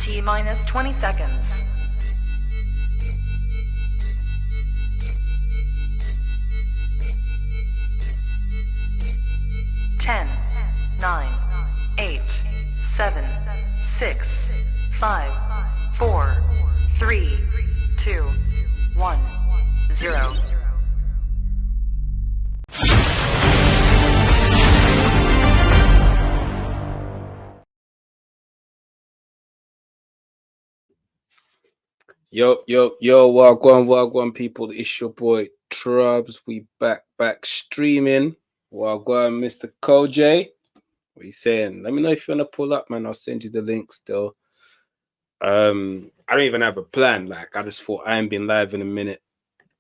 T-minus 20 seconds. 10, 9, 8, 7, 6, 5, 4, 3, 2, 1, 0. Yo, wagwan, people. It's your boy Trubs. We back streaming. Wagwan, Mr. Koj. What are you saying? Let me know if you wanna pull up, man. I'll send you the link still. I don't even have a plan. Like, I just thought I ain't been live in a minute.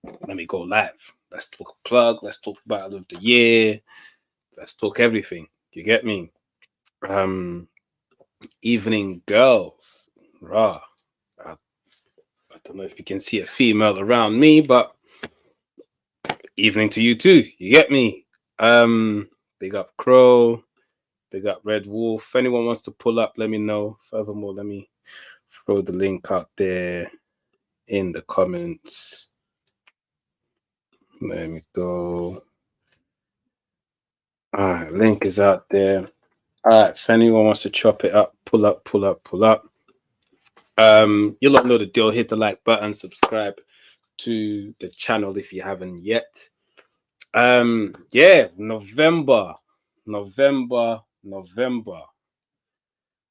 Let me go live. Let's talk plug. Let's talk battle of the year. Let's talk everything. You get me? Evening girls. Raw. I don't know if you can see a female around me, but evening to you too. You get me? Big up Crow, big up Red Wolf. If anyone wants to pull up, let me know. Furthermore, let me throw the link out there in the comments. Let me go. All right, link is out there. All right, if anyone wants to chop it up, pull up. You lot know the deal. Hit the like button, subscribe to the channel if you haven't yet. Yeah, November.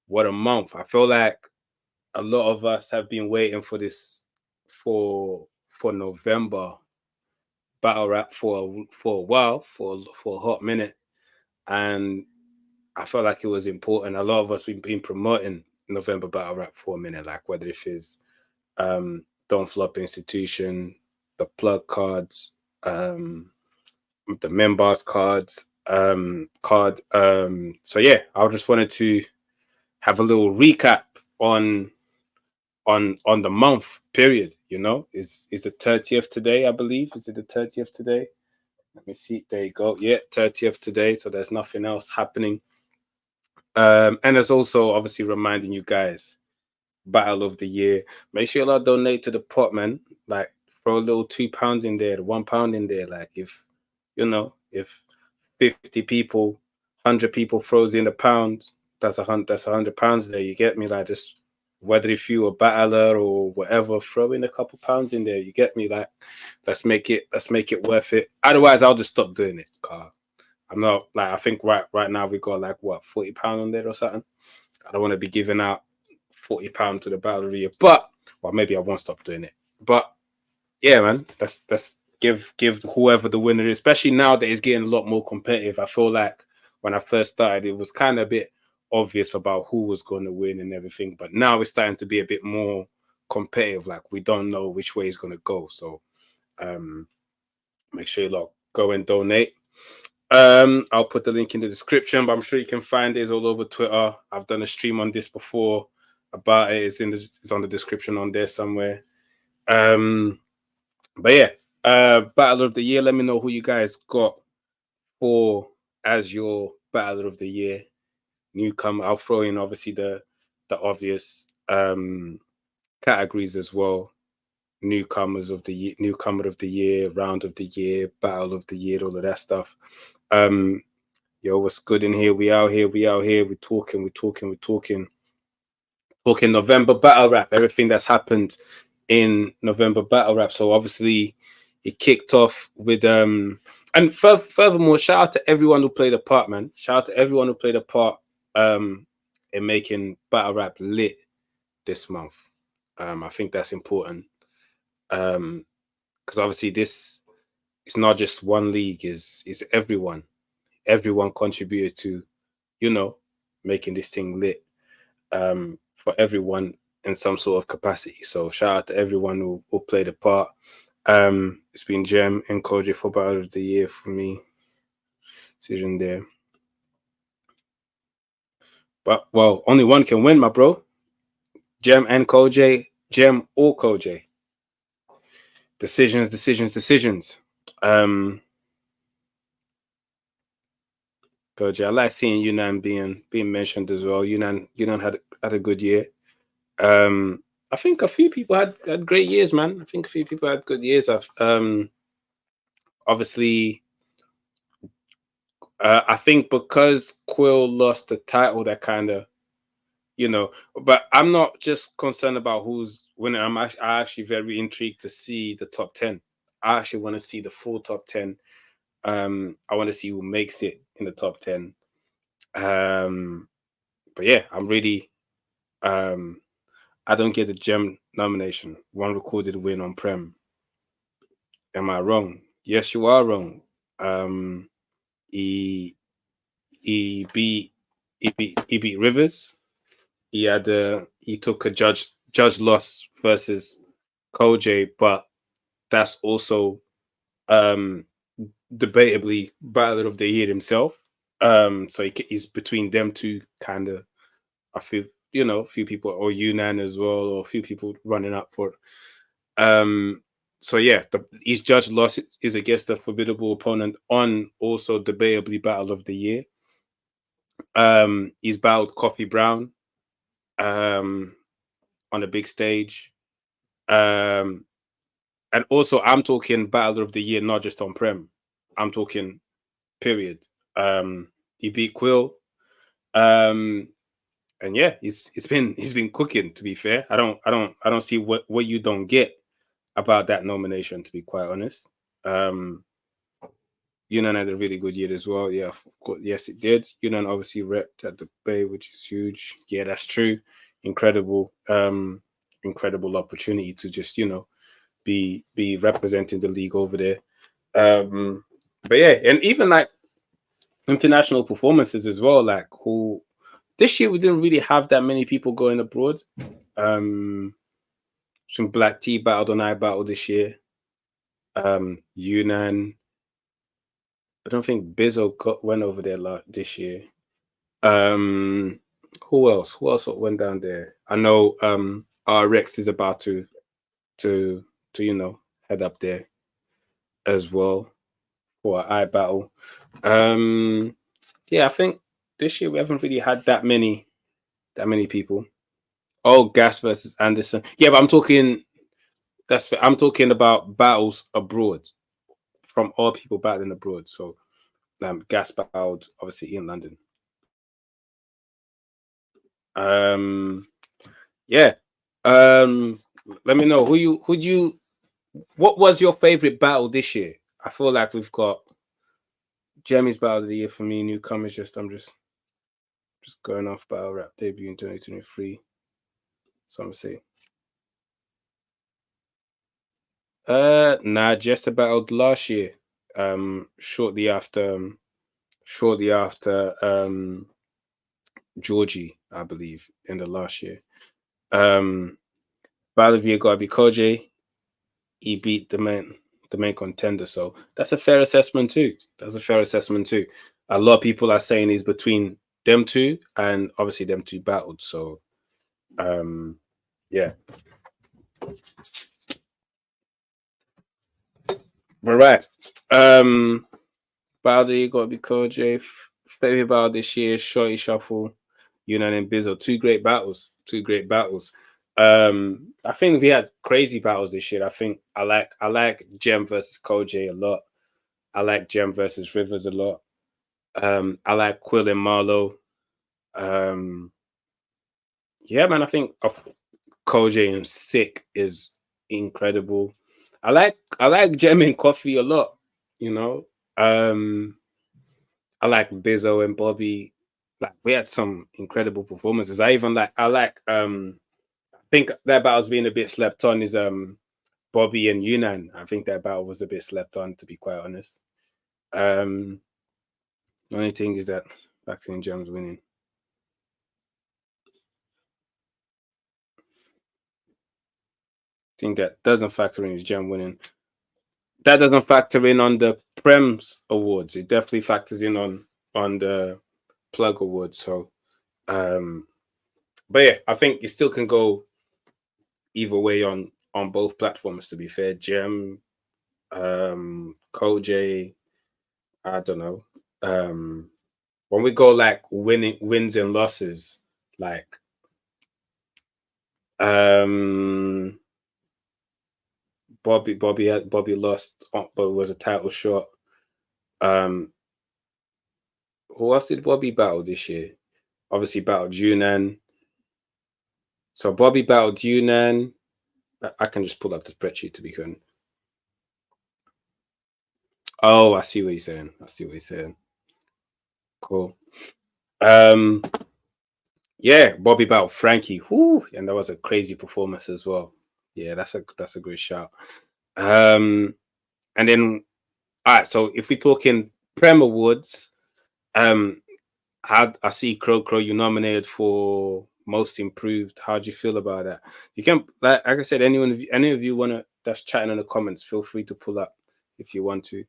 What a month. I feel like a lot of us have been waiting for this for November battle rap for a while, for a hot minute. And I felt like it was important. A lot of us we've been promoting November battle rap for a minute, like whether it is Don't Flop Institution, the plug cards, the members cards, so yeah, I just wanted to have a little recap on the month period. You know, is the 30th today, I believe. Is it the 30th today? Let me see. There you go. Yeah, 30th today. So there's nothing else happening. And there's also obviously reminding you guys, battle of the year. Make sure y'all donate to the pot, man. Like, throw a little £2 in there, £1 in there. Like, if you know, if 50 people, 100 people throws in £1, that's £100 there. You get me? Like, just whether if you a battler or whatever, throw in a couple pounds in there. You get me? Like, let's make it worth it. Otherwise, I'll just stop doing it. I'm not like, I think right now we got like what, £40 on there or something. I don't want to be giving out £40 to the battle of the year, but well, maybe I won't stop doing it. But yeah, man, that's give whoever the winner is, especially now that it's getting a lot more competitive. I feel like when I first started, it was kind of a bit obvious about who was going to win and everything, but now it's starting to be a bit more competitive. Like, we don't know which way it's going to go. So make sure you lot go and donate. I'll put the link in the description, but I'm sure you can find it. It's all over Twitter. I've done a stream on this before about it. It's on the description on there somewhere. But yeah, battle of the year. Let me know who you guys got for as your battle of the year. Newcomer. I'll throw in obviously the obvious categories as well. Newcomer of the year, round of the year, battle of the year, all of that stuff. Yo, what's good in here? We out here. We're talking November battle rap, everything that's happened in November battle rap. So obviously it kicked off with and furthermore, shout out to everyone who played a part, man. Shout out to everyone who played a part in making battle rap lit this month. I think that's important. Because obviously it's not just one league, it's everyone. Everyone contributed to, you know, making this thing lit for everyone in some sort of capacity. So shout out to everyone who played a part. It's been Jem and Koj for battle of the year for me. Decision there. But well, only one can win, my bro. Jem and Koj, Jem or Koj. Decisions. Koj, I like seeing Yunnan being mentioned as well. Yunnan had a good year. I think a few people had great years, man. I think a few people had good years. Obviously, I think because Quill lost the title, that kind of, but I'm not just concerned about who's winning. I actually very intrigued to see the top 10. I actually want to see the full top 10. I want to see who makes it in the top 10. But yeah, I'm really, I don't get the gem nomination. One recorded win on Prem. Am I wrong? Yes, you are wrong. He he beat he beat Rivers. He took a judge loss versus Koj, but that's also um debatably Battle of the Year himself. So he's between them two kind of. I feel a few people or Yunnan as well, or a few people running up for it. So yeah, his judge loss is against a formidable opponent on also debatably Battle of the Year. He's battled Coffee Brown on a big stage. And also I'm talking Battle of the Year, not just on Prem. I'm talking period. He beat Quill. And yeah, he's been cooking, to be fair. I don't see what you don't get about that nomination, to be quite honest. Yunnan had a really good year as well. Yeah, of course, yes, it did. Yunnan obviously repped at the Bay, which is huge. Yeah, that's true. Incredible, incredible opportunity to just be representing the league over there. But yeah, and even like international performances as well. Like who this year we didn't really have that many people going abroad. Some Black T battled on I battle this year. Yunnan. I don't think Bizzo went over there this year. Who else? Who else went down there? I know RX is about to head up there as well for I battle. Yeah, I think this year we haven't really had that many people. Oh, Gas versus Anderson. Yeah, but I'm talking about battles abroad from all people battling abroad. So Gas battled obviously in London. Yeah. Let me know what was your favorite battle this year? I feel like we've got Jeremy's battle of the year for me, newcomers. I'm just going off battle rap debut in 2023. So I'm gonna say. Nah, just battled last year. Shortly after Georgie, I believe, in the last year. Battle of the year gotta be Koj. He beat the main contender, so that's a fair assessment too. A lot of people are saying he's between them two, and obviously them two battled. So, yeah. All right. Battle you got to be Koj. Favorite battle this year, Shorty Shuffle, Yunnan and Bizzo. Two great battles. I think we had crazy battles this year. I think I like Gem versus Koj a lot. I like Gem versus Rivers a lot. I like Quill and Marlowe. Yeah, man, I think Koj and Sick is incredible. I like Gem and Coffee a lot, I like Bizzo and Bobby. Like we had some incredible performances. I think that battle's being a bit slept on is Bobby and Yunnan. I think that battle was a bit slept on, to be quite honest. The only thing is that Vaccine Gems winning. I think that doesn't factor in his Gem winning. That doesn't factor in on the Prems awards. It definitely factors in on the Plug awards. So, but yeah, I think it still can go either way on both platforms. To be fair, Gem, Koj, I don't know. When we go like wins and losses, like Bobby lost, but it was a title shot. Who else did Bobby battle this year? Obviously battled Yunnan. So Bobby battled Yunnan. I can just pull up the spreadsheet to be good. Oh, I see what he's saying. Cool. Yeah, Bobby battled Frankie. Whoo, and that was a crazy performance as well. Yeah, that's a good shout. And then, all right. So if we're talking Prem Awards, I see Crow, you nominated for most improved. How do you feel about that? You can, like I said, any of you wanna that's chatting in the comments, feel free to pull up if you want to.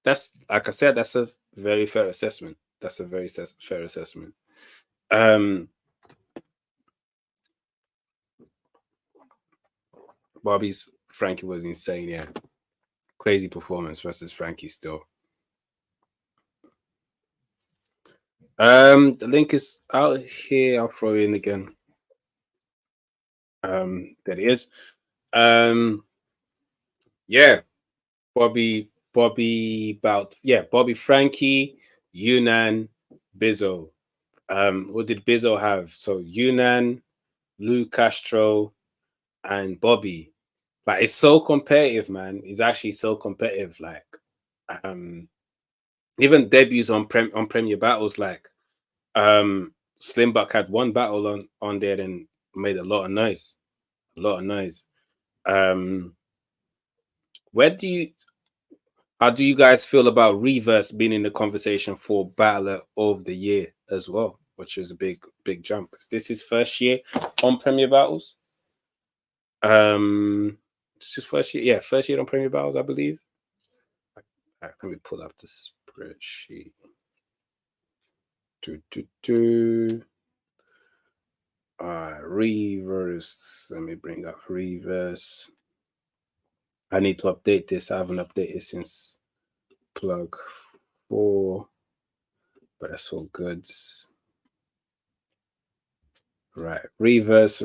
That's, like I said, that's a very fair assessment. Fair assessment. Bobby's Frankie was insane. Yeah, crazy performance versus Frankie still. The link is out here. I'll throw it in again. There it is. Yeah, Bobby, Frankie, Yunnan, Bizzo. What did Bizzo have? So Yunnan, Lou Castro, and Bobby. Like, it's so competitive, man. It's actually so competitive. Like, even debuts on Premier Battles, like Slimbuck had one battle on there and made a lot of noise. How do you guys feel about Reverse being in the conversation for Battler of the Year as well, which is a big jump? This is first year on Premier Battles. This is first year, yeah, first year on Premier Battles, I believe. Let me pull up the spreadsheet. Reverse. Let me bring up Reverse. I need to update this. I haven't updated since plug 4, but that's all good. Right, Reverse.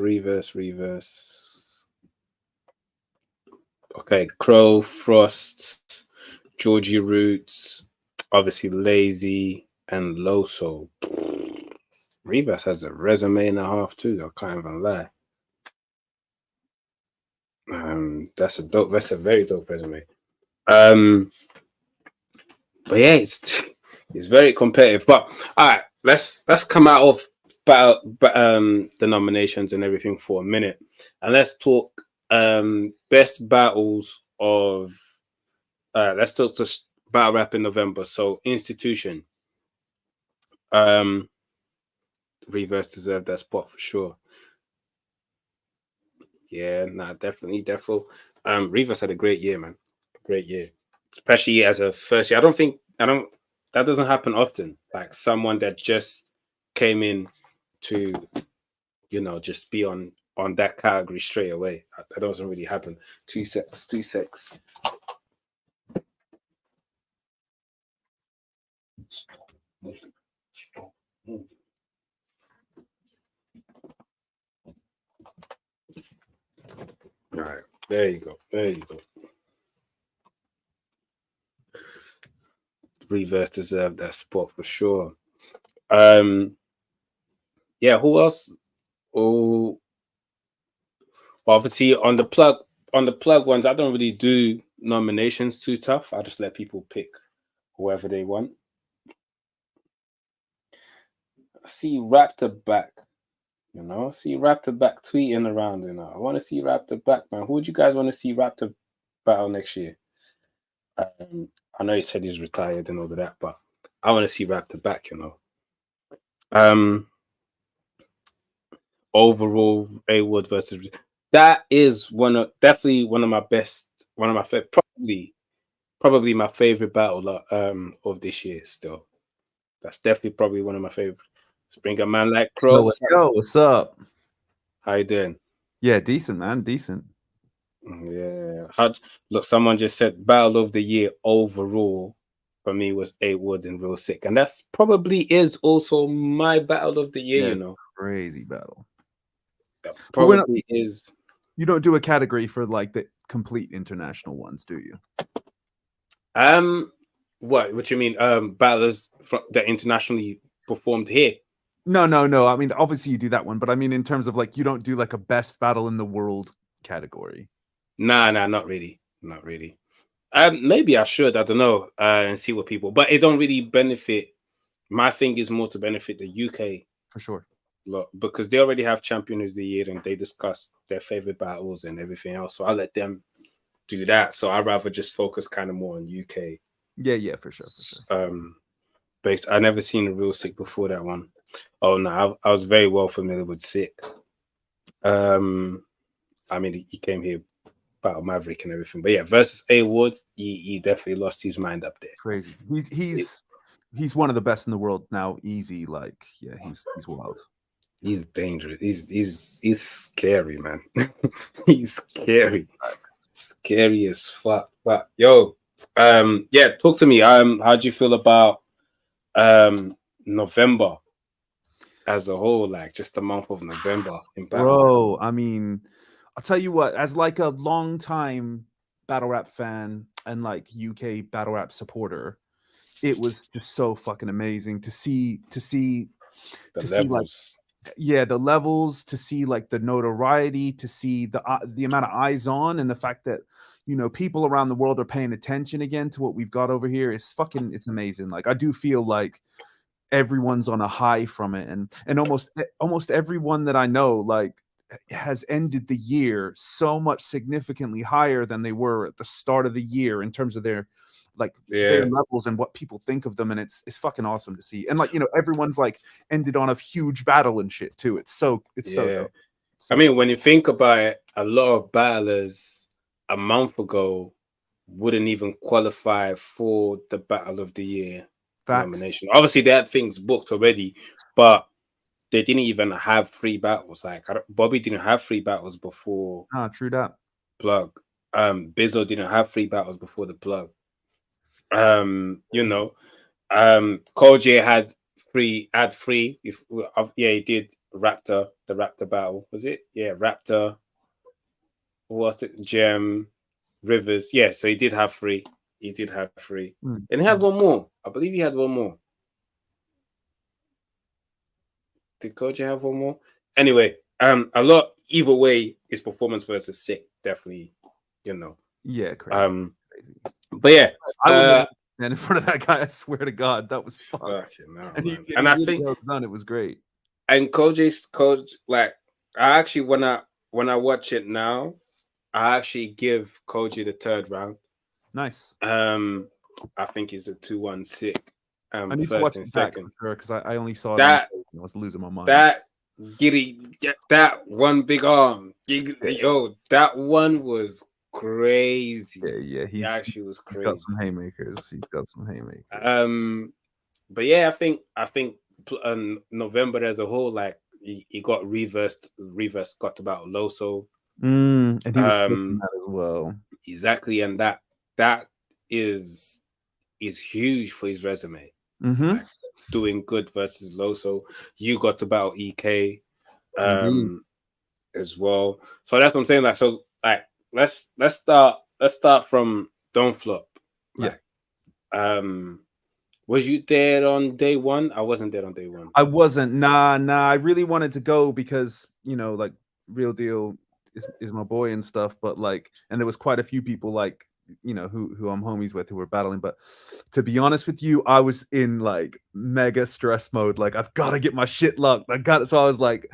Okay, Crow, Frost, Georgie Roots, obviously Lazy, and Loso. Reverse has a resume and a half too. I can't even lie. That's a very dope resume. But yeah, it's very competitive. But all right, let's come out of the nominations and everything for a minute, and let's talk best battles of. Let's talk to battle rap in November. So Institution. Reverse deserved that spot for sure. Yeah, nah, definitely. Reverse had a great year, man. Great year, especially as a first year. That doesn't happen often. Like someone that just came in to, just be on that category straight away. That doesn't really happen. 2 secs. All right, there you go. Reverse deserved that spot for sure. Yeah, who else? Oh, obviously on the plug ones, I don't really do nominations too tough. I just let people pick whoever they want. I see Raptor back. See Raptor back tweeting around. I want to see Raptor back, man. Who would you guys want to see Raptor battle next year? I know he said he's retired and all of that, but I want to see Raptor back. Overall, A-Wood versus that is definitely one of my best, probably my favorite battle of this year. Still, that's definitely probably one of my favorites. Let's bring a man like Crow. Yo, what's up? How you doing? Yeah, decent, man. Decent. Yeah. Look, someone just said battle of the year overall. for me was A Woods and Real Sick, and that's probably is also my battle of the year. Yeah, You it's know, crazy battle. that But we're not- probably is. You don't do a category for like the complete international ones, do you? What you mean? Battlers from that internationally performed here. No. I mean, obviously you do that one, but I mean, in terms of like, you don't do like a best battle in the world category. Nah, not really, not really. Maybe I should. I don't know. And see what people, but it don't really benefit. My thing is more to benefit the UK For sure. lot because they already have champion of the year and they discuss their favorite battles and everything else. So I let them do that. So I'd rather just focus kind of more on UK. Yeah, for sure. Based. I never seen a Real Sick before that one. Oh no, I was very well familiar with Sick. I mean, he came here battle Maverick and everything, but yeah, versus A Wood, he definitely lost his mind up there. Crazy. He's one of the best in the world now. Easy, like yeah, he's wild. He's dangerous. He's scary, man. He's scary. Scary as fuck. But yo, yeah, talk to me. How do you feel about November as a whole? Like just the month of November in battle. Bro, I mean, I'll tell you what, as like a long time battle rap fan and like UK battle rap supporter, it was just so fucking amazing to see The see, like, levels. yeah, the levels, to see like the notoriety, to see the amount of eyes on, and the fact that, you know, people around the world are paying attention again to what we've got over here. It's amazing. Like I do feel like everyone's on a high from it, and almost everyone that I know like has ended the year so much significantly higher than they were at the start of the year in terms of their their levels and what people think of them, and it's fucking awesome to see. And like, you know, everyone's like ended on a huge battle and shit too. It's so dope. I mean, when you think about it, a lot of battlers a month ago wouldn't even qualify for the Battle of the Year nomination. Obviously, they had things booked already, but they didn't even have 3 battles. Like Bobby didn't have 3 battles before. True that. Plug. Bizzo didn't have 3 battles before the Plug. You know, Cole J had 3. He did Raptor, the Raptor battle. Was it? Yeah, Raptor. Who was it? Gem, Rivers. Yeah, so he did have 3. He did have 3. And he had one more. I believe he had one more. Did Cole J have one more? Anyway, a lot. Either way, his performance versus Sick definitely, you know. Yeah, crazy. Crazy. But yeah, I and in front of that guy, I swear to God, that was fun. And I think it was great. And Koji's like, I actually when I watch it now, I actually give Koji the 3rd round. Nice. I think he's a 2-1 Sick. I need to watch it back because I only saw that. I was losing my mind. That one big arm. Yo, that one was crazy. Yeah, he actually was crazy. He's got some haymakers. But yeah, I think November as a whole, like he got reversed got about Loso. And he was sick in that as well. Exactly, and that is huge for his resume. Like, doing good versus Loso. You got to battle EK as well. So that's what I'm saying. Like, so like let's start from Don't Flop. Like, was you there on day 1? I wasn't there on day 1. I wasn't. Nah. I really wanted to go because, you know, like Real Deal is my boy and stuff, but like, and there was quite a few people like, you know, who I'm homies with who were battling. But to be honest with you, I was in like mega stress mode. Like, I've got to get my shit locked. So I was like,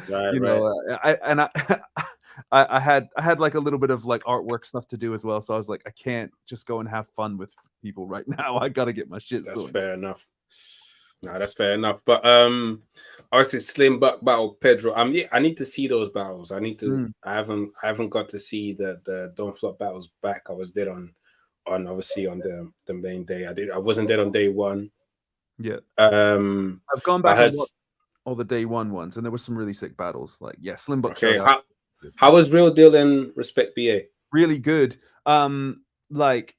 I had like a little bit of like artwork stuff to do as well. So I was like, I can't just go and have fun with people right now. I got to get my shit sorted. That's fair enough. No, that's fair enough. But obviously Slim Buck battle Pedro. I need to see those battles. I need to. I haven't got to see the Don't Flop battles back. I was there on obviously on the main day. I wasn't there on day 1. Yeah. I've gone back and watched all the day 1 ones, and there were some really sick battles. Like Slim Buck. Okay. How was Real Deal and Respect BA? Really good. Like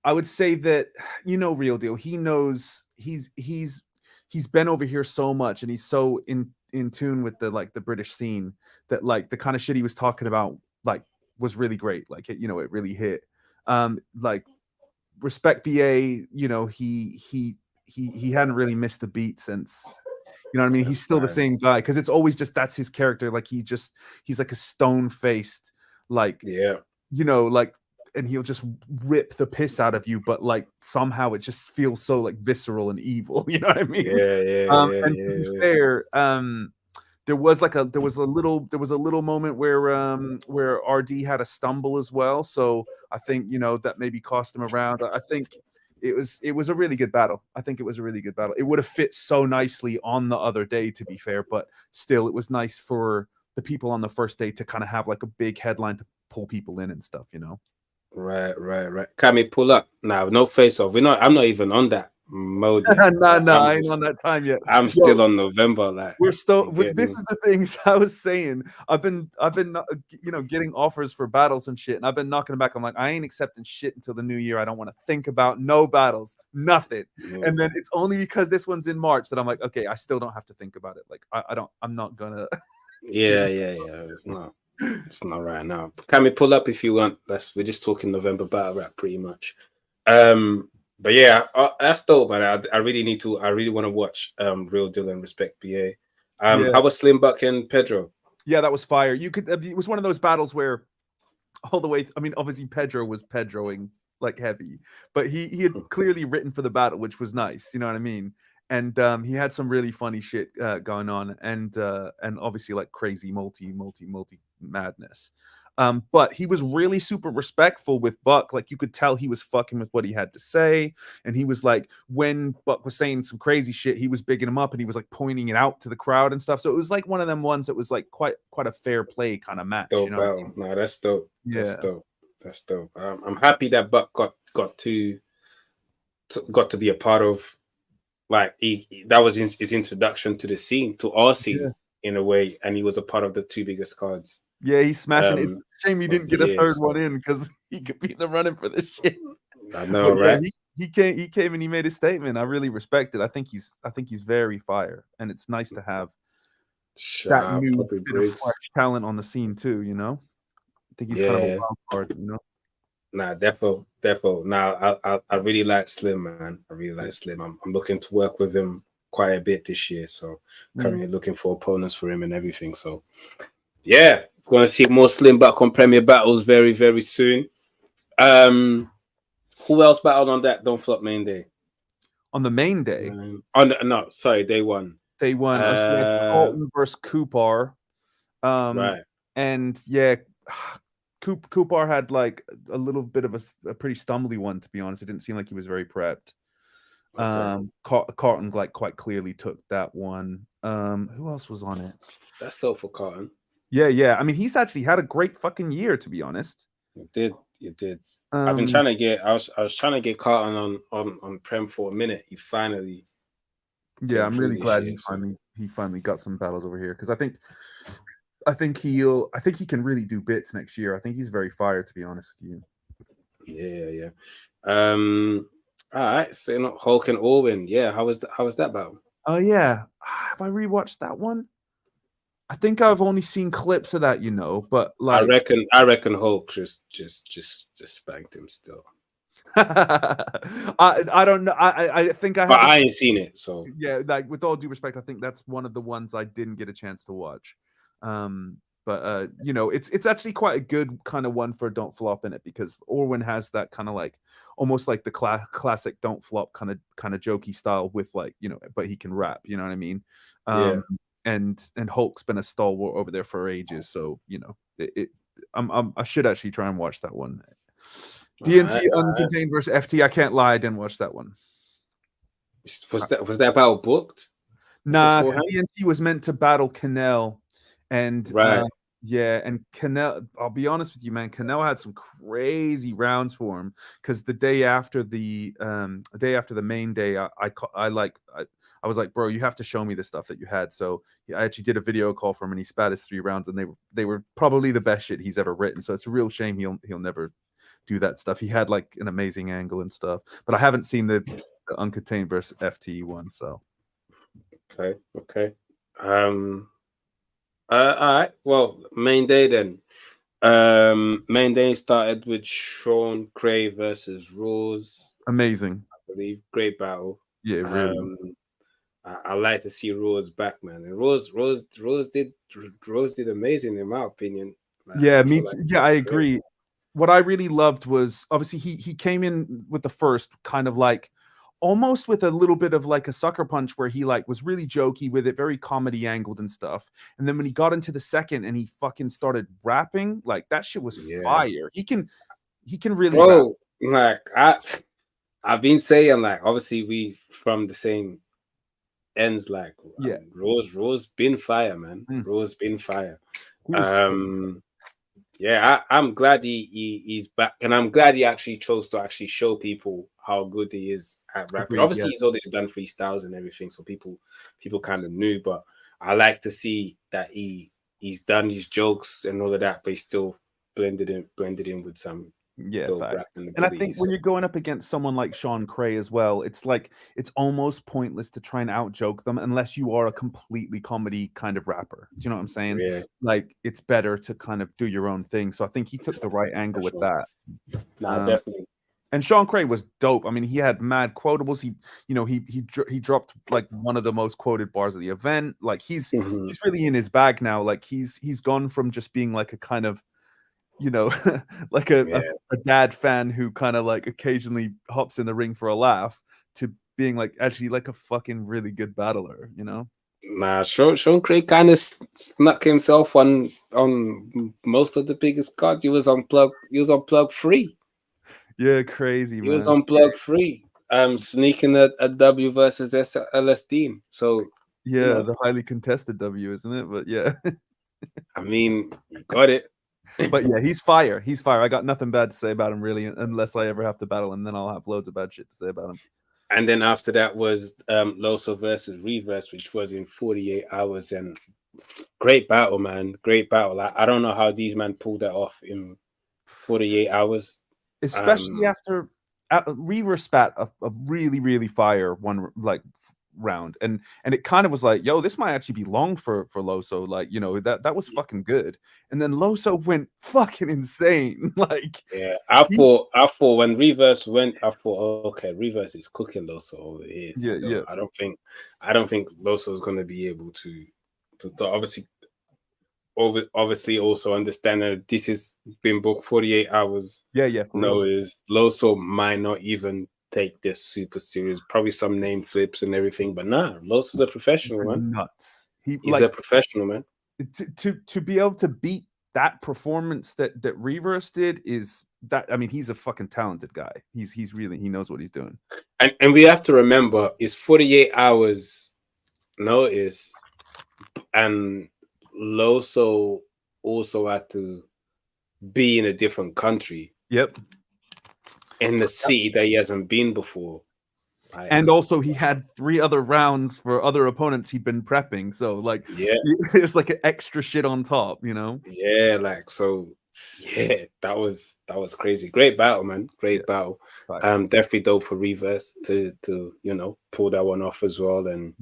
I would say that Real Deal. He knows he's been over here so much, and he's so in tune with the British scene that like the kind of shit he was talking about like was really great. Like it really hit. Like Respect BA, he hadn't really missed a beat since. You know what I mean? He's still the same guy because it's always just that's his character. Like he's like a stone-faced, like like, and he'll just rip the piss out of you, but like somehow it just feels so like visceral and evil. You know what I mean? And to be fair, there was a little moment where RD had a stumble as well. So I think that maybe cost him a round. I think it was a really good battle. I think it was a really good battle. It would have fit so nicely on the other day, to be fair, but still, it was nice for the people on the first day to kind of have like a big headline to pull people in and stuff, Right. Can we pull up now? No face off. I'm not even on that mode. No, I ain't on that time yet. I'm still on November. Like we're still. This is the things I was saying. I've been getting offers for battles and shit, and I've been knocking them back. I'm like, I ain't accepting shit until the new year. I don't want to think about no battles, nothing. And then it's only because this one's in March that I'm like, okay, I still don't have to think about it. Like I'm not gonna. Yeah. It's not right now. Can we pull up if you want? We're just talking November battle rap pretty much. But yeah, that's dope, man. I really want to watch Real Deal and Respect BA. How was Slim Buck and Pedro? Yeah, that was fire. It was one of those battles where all the way. I mean, obviously Pedro was Pedroing like heavy, but he had clearly written for the battle, which was nice. You know what I mean? And he had some really funny shit going on, and obviously like crazy multi madness. But he was really super respectful with Buck. Like you could tell he was fucking with what he had to say, and he was like, when Buck was saying some crazy shit, he was bigging him up, and he was like pointing it out to the crowd and stuff. So it was like one of them ones that was like quite a fair play kind of match. Dope battle. No, that's dope. Yeah, that's dope. I'm happy that Buck got to be a part of. Like that was his introduction to the scene, to our scene in a way, and he was a part of the two biggest cards. Yeah, he's smashing. It's a shame he didn't get a third one in because he could be in the running for this shit. I know, right? He came and he made a statement. I really respect it. I think he's very fire, and it's nice to have that new bit of fresh talent on the scene too. I think he's kind of a wild card. Nah, defo. Nah, I really like Slim, man. I really like Slim. I'm looking to work with him quite a bit this year. So currently looking for opponents for him and everything. So yeah, we're gonna see more Slim back on Premier Battles very, very soon. Who else battled on that Don't Flop main day? On the main day? Day one. Day one. Colton versus Kupar. Right. And yeah, Kupar had like a little bit of a pretty stumbly one, to be honest. It didn't seem like he was very prepped. Okay. Carton like quite clearly took that one. Who else was on it? That's dope for Carton. Yeah. I mean, he's actually had a great fucking year, to be honest. You did. I've been trying to get. I was trying to get Carton on Prem for a minute. He finally. Yeah, I'm really glad he finally got some battles over here because I think he can really do bits next year. I think he's very fire, to be honest with you. Yeah. All right. So Hulk and Orwin. Yeah. How was that battle? Oh yeah. Have I rewatched that one? I think I've only seen clips of that, but like I reckon Hulk just spanked him still. I don't know. I think I ain't seen it, so yeah. Like with all due respect, I think that's one of the ones I didn't get a chance to watch. But it's actually quite a good kind of one for Don't Flop in it because Orwin has that kind of like almost like the classic Don't Flop kind of jokey style with like but he can rap. You know what I mean? And Hulk's been a stalwart over there for ages, so I should actually try and watch that one. DNT Uncontained versus FT. I can't lie, I didn't watch that one. Was that battle booked? Nah, DNT was meant to battle Canel, and right. And Canel. I'll be honest with you, man. Canel had some crazy rounds for him because the day after the main day, I was like, bro, you have to show me the stuff that you had. So I actually did a video call for him, and he spat his 3 rounds, and they were probably the best shit he's ever written. So it's a real shame he'll never do that stuff. He had like an amazing angle and stuff, but I haven't seen the Uncontained versus FTE one. So Okay. All right. Well, main day then. Main day started with Sean Cray versus Rose. amazing. I believe great battle. Yeah, really. I like to see Rose back, man. And Rose did amazing in my opinion. Like, Yeah, I me feel too. like Yeah, I agree. What I really loved was obviously he came in with the first kind of like almost with a little bit of like a sucker punch where he like was really jokey with it, very comedy angled and stuff. And then when he got into the second and he fucking started rapping, like that shit was Yeah. fire. He can really rap. bro, like I've been saying, like, obviously we from the same ends, like, Yeah. Rose been fire, man. Mm. Rose been fire. He was Yeah, I'm glad he's back, and I'm glad he actually chose to actually show people how good he is at rapping. Agreed, Obviously, yeah. he's always done freestyles and everything, so people kind of knew. But I like to see that he's done his jokes and all of that, but he still blended in with some dope facts. rapping And I think abilities. when you're going up against someone like Sean Cray as well, it's like it's almost pointless to try and out joke them unless you are a completely comedy kind of rapper. Do you know what I'm saying? Yeah, Like it's better to kind of do your own thing. So I think he took the right angle with that. nah, definitely. And Sean Cray was dope. I mean, he had mad quotables. He dropped like one of the most quoted bars of the event. Like he's really in his bag now. Like he's gone from just being like a kind of, you know, like a dad fan who kind of like occasionally hops in the ring for a laugh to being like actually like a fucking really good battler, you know? Nah, Sean Craig kind of snuck himself on most of the biggest cards. He was on plug free. Yeah, crazy, He man. was on plug free. Sneaking a W versus LSD. So yeah, you know, the highly contested W, isn't it? But yeah. I mean, you got it. But yeah, he's fire. He's fire. I got nothing bad to say about him, really, unless I ever have to battle him. Then I'll have loads of bad shit to say about him. And then after that was Loso versus Reverse, which was in 48 hours. And great battle, man. Great battle. I don't know how these men pulled that off in 48 hours. Especially after Reverse spat a really, really fire one like round, and it kind of was like, yo, this might actually be long for Loso, like, you know, that was fucking good. And then Loso went fucking insane. Like, yeah, I thought when Reverse went, I thought, okay, Reverse is cooking Loso over here. Yeah. I don't think Loso is going to be able to obviously also understand that this has been booked 48 hours. Yeah. Is Loso might not even take this super serious, probably some name flips and everything, but nah, Loso's a professional, man. Nuts. He's like a professional, man. To be able to beat that performance that Reverse did is that, I mean, he's a fucking talented guy. He's really, he knows what he's doing. And we have to remember it's 48 hours notice, and Loso also had to be in a different country. Yep. In the city that he hasn't been before. And also he had 3 other rounds for other opponents he'd been prepping. So like, yeah, it's like an extra shit on top, you know? Yeah, like, so yeah, that was crazy. Great battle, man. Great battle. Right. Definitely dope for Reverse to you know, pull that one off as well. And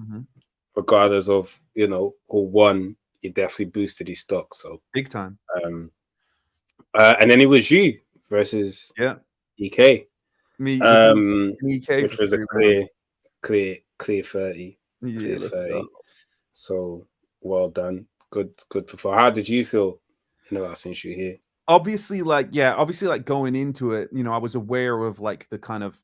regardless of, you know, who won, it definitely boosted his stock. So big time. And then it was you versus EK. Me, EK, which was a clear 30. Yeah, let's 30. Go. So well done. Good performance. How did you feel in the last issue here? Obviously, like going into it, you know, I was aware of like the kind of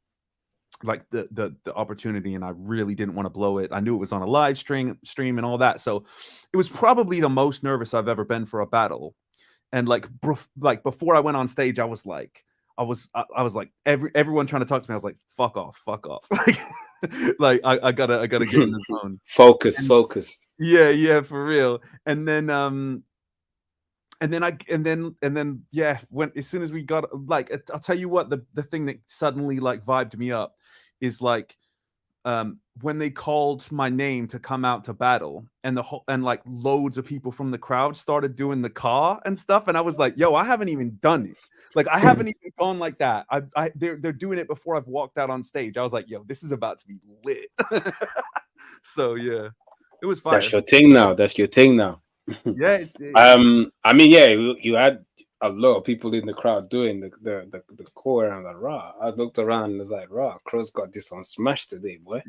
like the opportunity, and I really didn't want to blow it. I knew it was on a live stream and all that, so it was probably the most nervous I've ever been for a battle. And like before I went on stage, I was like everyone trying to talk to me. I was like, fuck off. Like I gotta get in the zone. Focused. Yeah, for real. And then when as soon as we got, like, I'll tell you what, the thing that suddenly like vibed me up is like when they called my name to come out to battle, and like loads of people from the crowd started doing the caw and stuff, and I was like, "Yo, I haven't even done it. Like, I haven't even gone like that. They're doing it before I've walked out on stage. I was like, "Yo, this is about to be lit." So yeah, it was fire. That's your thing now. That's your thing now. Yeah. I mean, yeah, you had a lot of people in the crowd doing the core, and I'm like, rah. I looked around and was like, rah, Crow's got this on smash today, boy.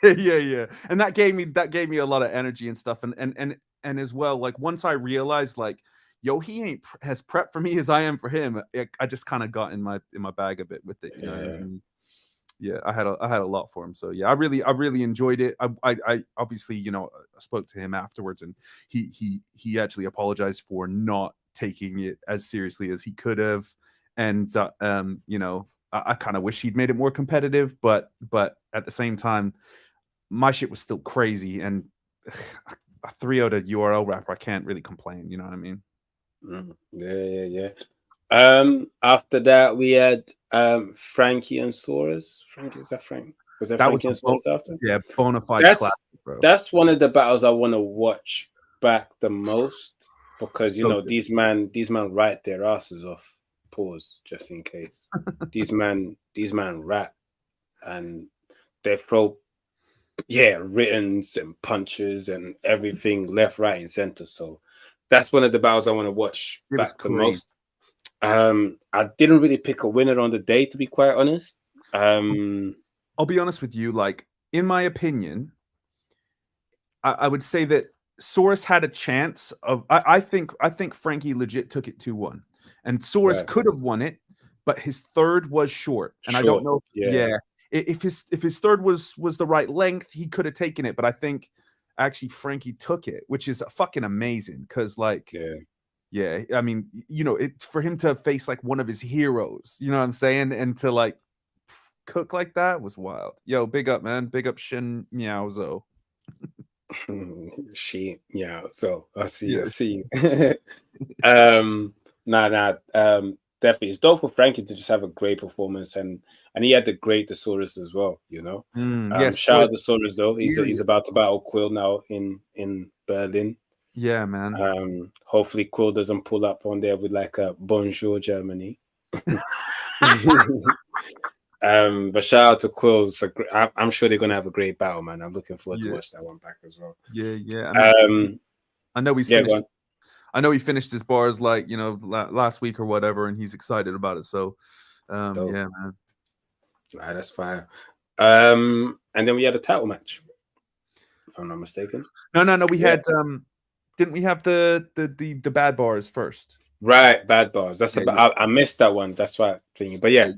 Yeah. And that gave me a lot of energy and stuff. And as well, like once I realized, like, yo, he ain't as prepped for me as I am for him, I just kind of got in my bag a bit with it, you know. And yeah, I had a lot for him. So yeah, I really enjoyed it. I obviously, you know, I spoke to him afterwards, and he actually apologized for not taking it as seriously as he could have. And you know, I kind of wish he'd made it more competitive, but at the same time, my shit was still crazy, and a 3-0 to URL rapper, I can't really complain, you know what I mean? Yeah. After that we had Frankie and Saurus. Frankie, is that Frank? Was that Frankie and Saurus after? Yeah, bona fide classic, bro. That's one of the battles I want to watch back the most, because you know good. these man write their asses off. Pause, just in case. these man rap, and they throw writtens and punches and everything left, right, and center. So that's one of the battles I want to watch back the most. I didn't really pick a winner on the day, to be quite honest. I'll be honest with you, like, in my opinion, I would say that Saurus had a chance of. I think Frankie legit took it 2-1, and Saurus could have won it, but his third was short, and I don't know. If his third was the right length, he could have taken it, but I think actually Frankie took it, which is fucking amazing, because like. Yeah, I mean, you know, for him to face like one of his heroes, you know what I'm saying, and to like cook like that was wild. Yo, big up, man. Big up Shin Miaozo. Shin Miaozo. I see you. Definitely. It's dope for Frankie to just have a great performance, and he had the great Thesaurus as well, you know. Shout out to Thesaurus though. He's about to battle Quill now in Berlin. Yeah, man. Hopefully Quill doesn't pull up on there with like a bonjour Germany. But shout out to Quill. I'm sure they're gonna have a great battle, man. I'm looking forward to watch that one back as well. Yeah. I know he's finished. I know he finished his bars like, you know, last week or whatever, and he's excited about it. So yeah, man. Right, that's fire. And then we had a title match, if I'm not mistaken. No. We had didn't we have the bad bars first? Right, bad bars. That's I missed that one. That's why I'm thinking. But yeah,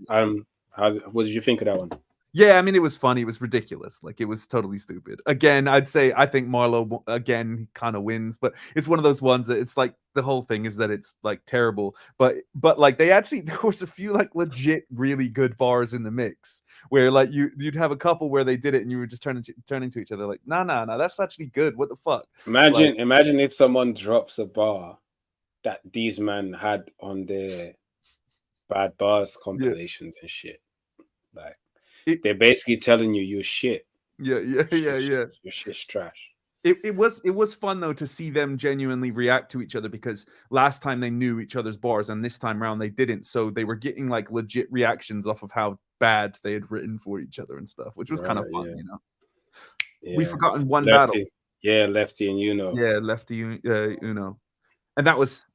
what did you think of that one? Yeah, I mean, it was funny. It was ridiculous. Like, it was totally stupid. Again, I think Marlo again kind of wins, but it's one of those ones that it's like the whole thing is that it's like terrible. But like there was a few like legit really good bars in the mix where like you'd have a couple where they did it and you were just turning to each other like, no, that's actually good. What the fuck? Imagine if someone drops a bar that these men had on their bad bars compilations and shit. Like, they're basically telling you you're shit. Yeah. Your shit's trash. It was fun though to see them genuinely react to each other, because last time they knew each other's bars and this time around they didn't. So they were getting like legit reactions off of how bad they had written for each other and stuff, which was kind of fun, you know. Yeah. We've forgotten one battle. Yeah, Lefty and Uno. Yeah, Lefty Uno. And that was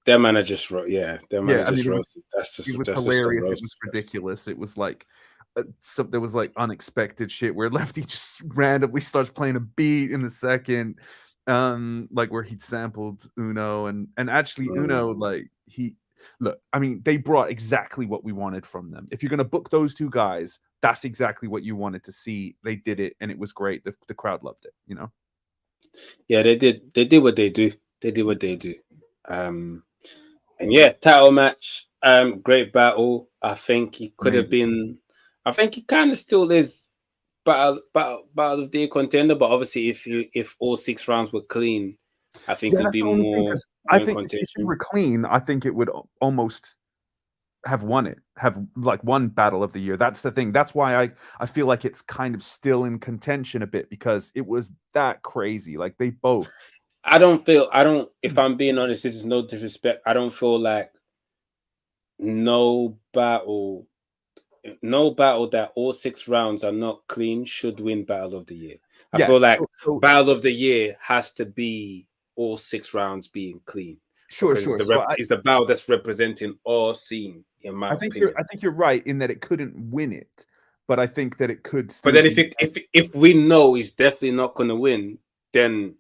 their man just wrote. Yeah, their man just wrote. That's just hilarious. It was ridiculous. It was like there was like unexpected shit where Lefty just randomly starts playing a beat in the second, like where he'd sampled Uno and actually Uno, like I mean, they brought exactly what we wanted from them. If you're gonna book those two guys, that's exactly what you wanted to see. They did it, and it was great. The crowd loved it, you know. Yeah, they did what they do. They did what they do. And yeah, title match, great battle. I think he could have been. I think he kind of still is battle of the year contender, but obviously if all 6 rounds were clean, I think it'd be more. I think if you were clean, I think it would almost have won it, have like won Battle of the Year. That's the thing. That's why I feel like it's kind of still in contention a bit, because it was that crazy. Like they both. I don't, if I'm being honest, it is no disrespect. I don't feel like no battle that all 6 rounds are not clean should win Battle of the Year. I feel like Battle of the Year has to be all 6 rounds being clean. Sure. It's the battle that's representing all scene, in my opinion. I think you're right in that it couldn't win it, but I think that it could still. But then if we know he's definitely not going to win, then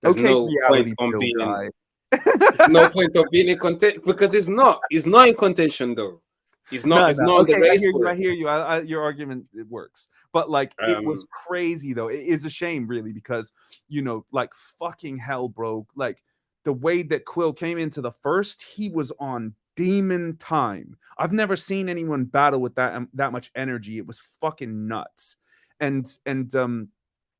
there's no point on being no point of being in contention, because it's not in contention though. It's not. It's not. Okay, I hear you. Your argument, it works, but like it was crazy though. It is a shame, really, because like fucking hell, bro. Like the way that Quill came into the first, he was on demon time. I've never seen anyone battle with that much energy. It was fucking nuts. And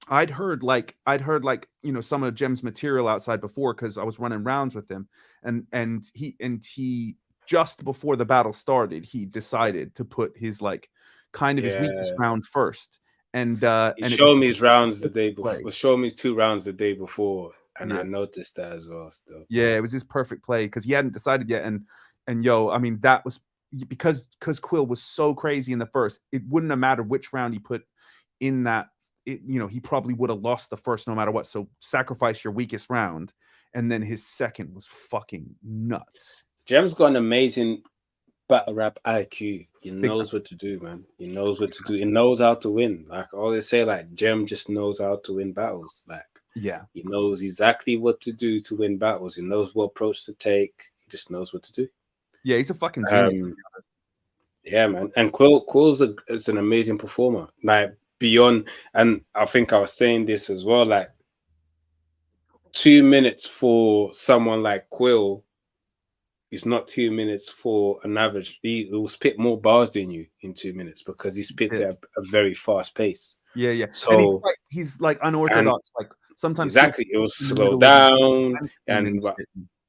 I'd heard some of Jem's material outside before, because I was running rounds with him, and he just before the battle started, he decided to put his his weakest round first. And he showed me his rounds the day before. Was showing me his 2 rounds the day before, and I noticed that as well. Still, it was his perfect play, because he hadn't decided yet. And I mean, that was because Quill was so crazy in the first. It wouldn't have mattered which round he put in that. He probably would have lost the first no matter what. So sacrifice your weakest round, and then his second was fucking nuts. Jem's got an amazing battle rap IQ. He knows what to do, man. He knows what to do. He knows how to win. Like I always say, like Jem just knows how to win battles. Like he knows exactly what to do to win battles. He knows what approach to take. He just knows what to do. Yeah, he's a fucking genius. To be honest. Yeah, man. And Quill's is an amazing performer. Like beyond, and I think I was saying this as well. Like 2 minutes for someone like Quill is not 2 minutes for an average. He will spit more bars than you in 2 minutes, because he spits at a very fast pace. Yeah. So he's like unorthodox. Like sometimes it will slow down and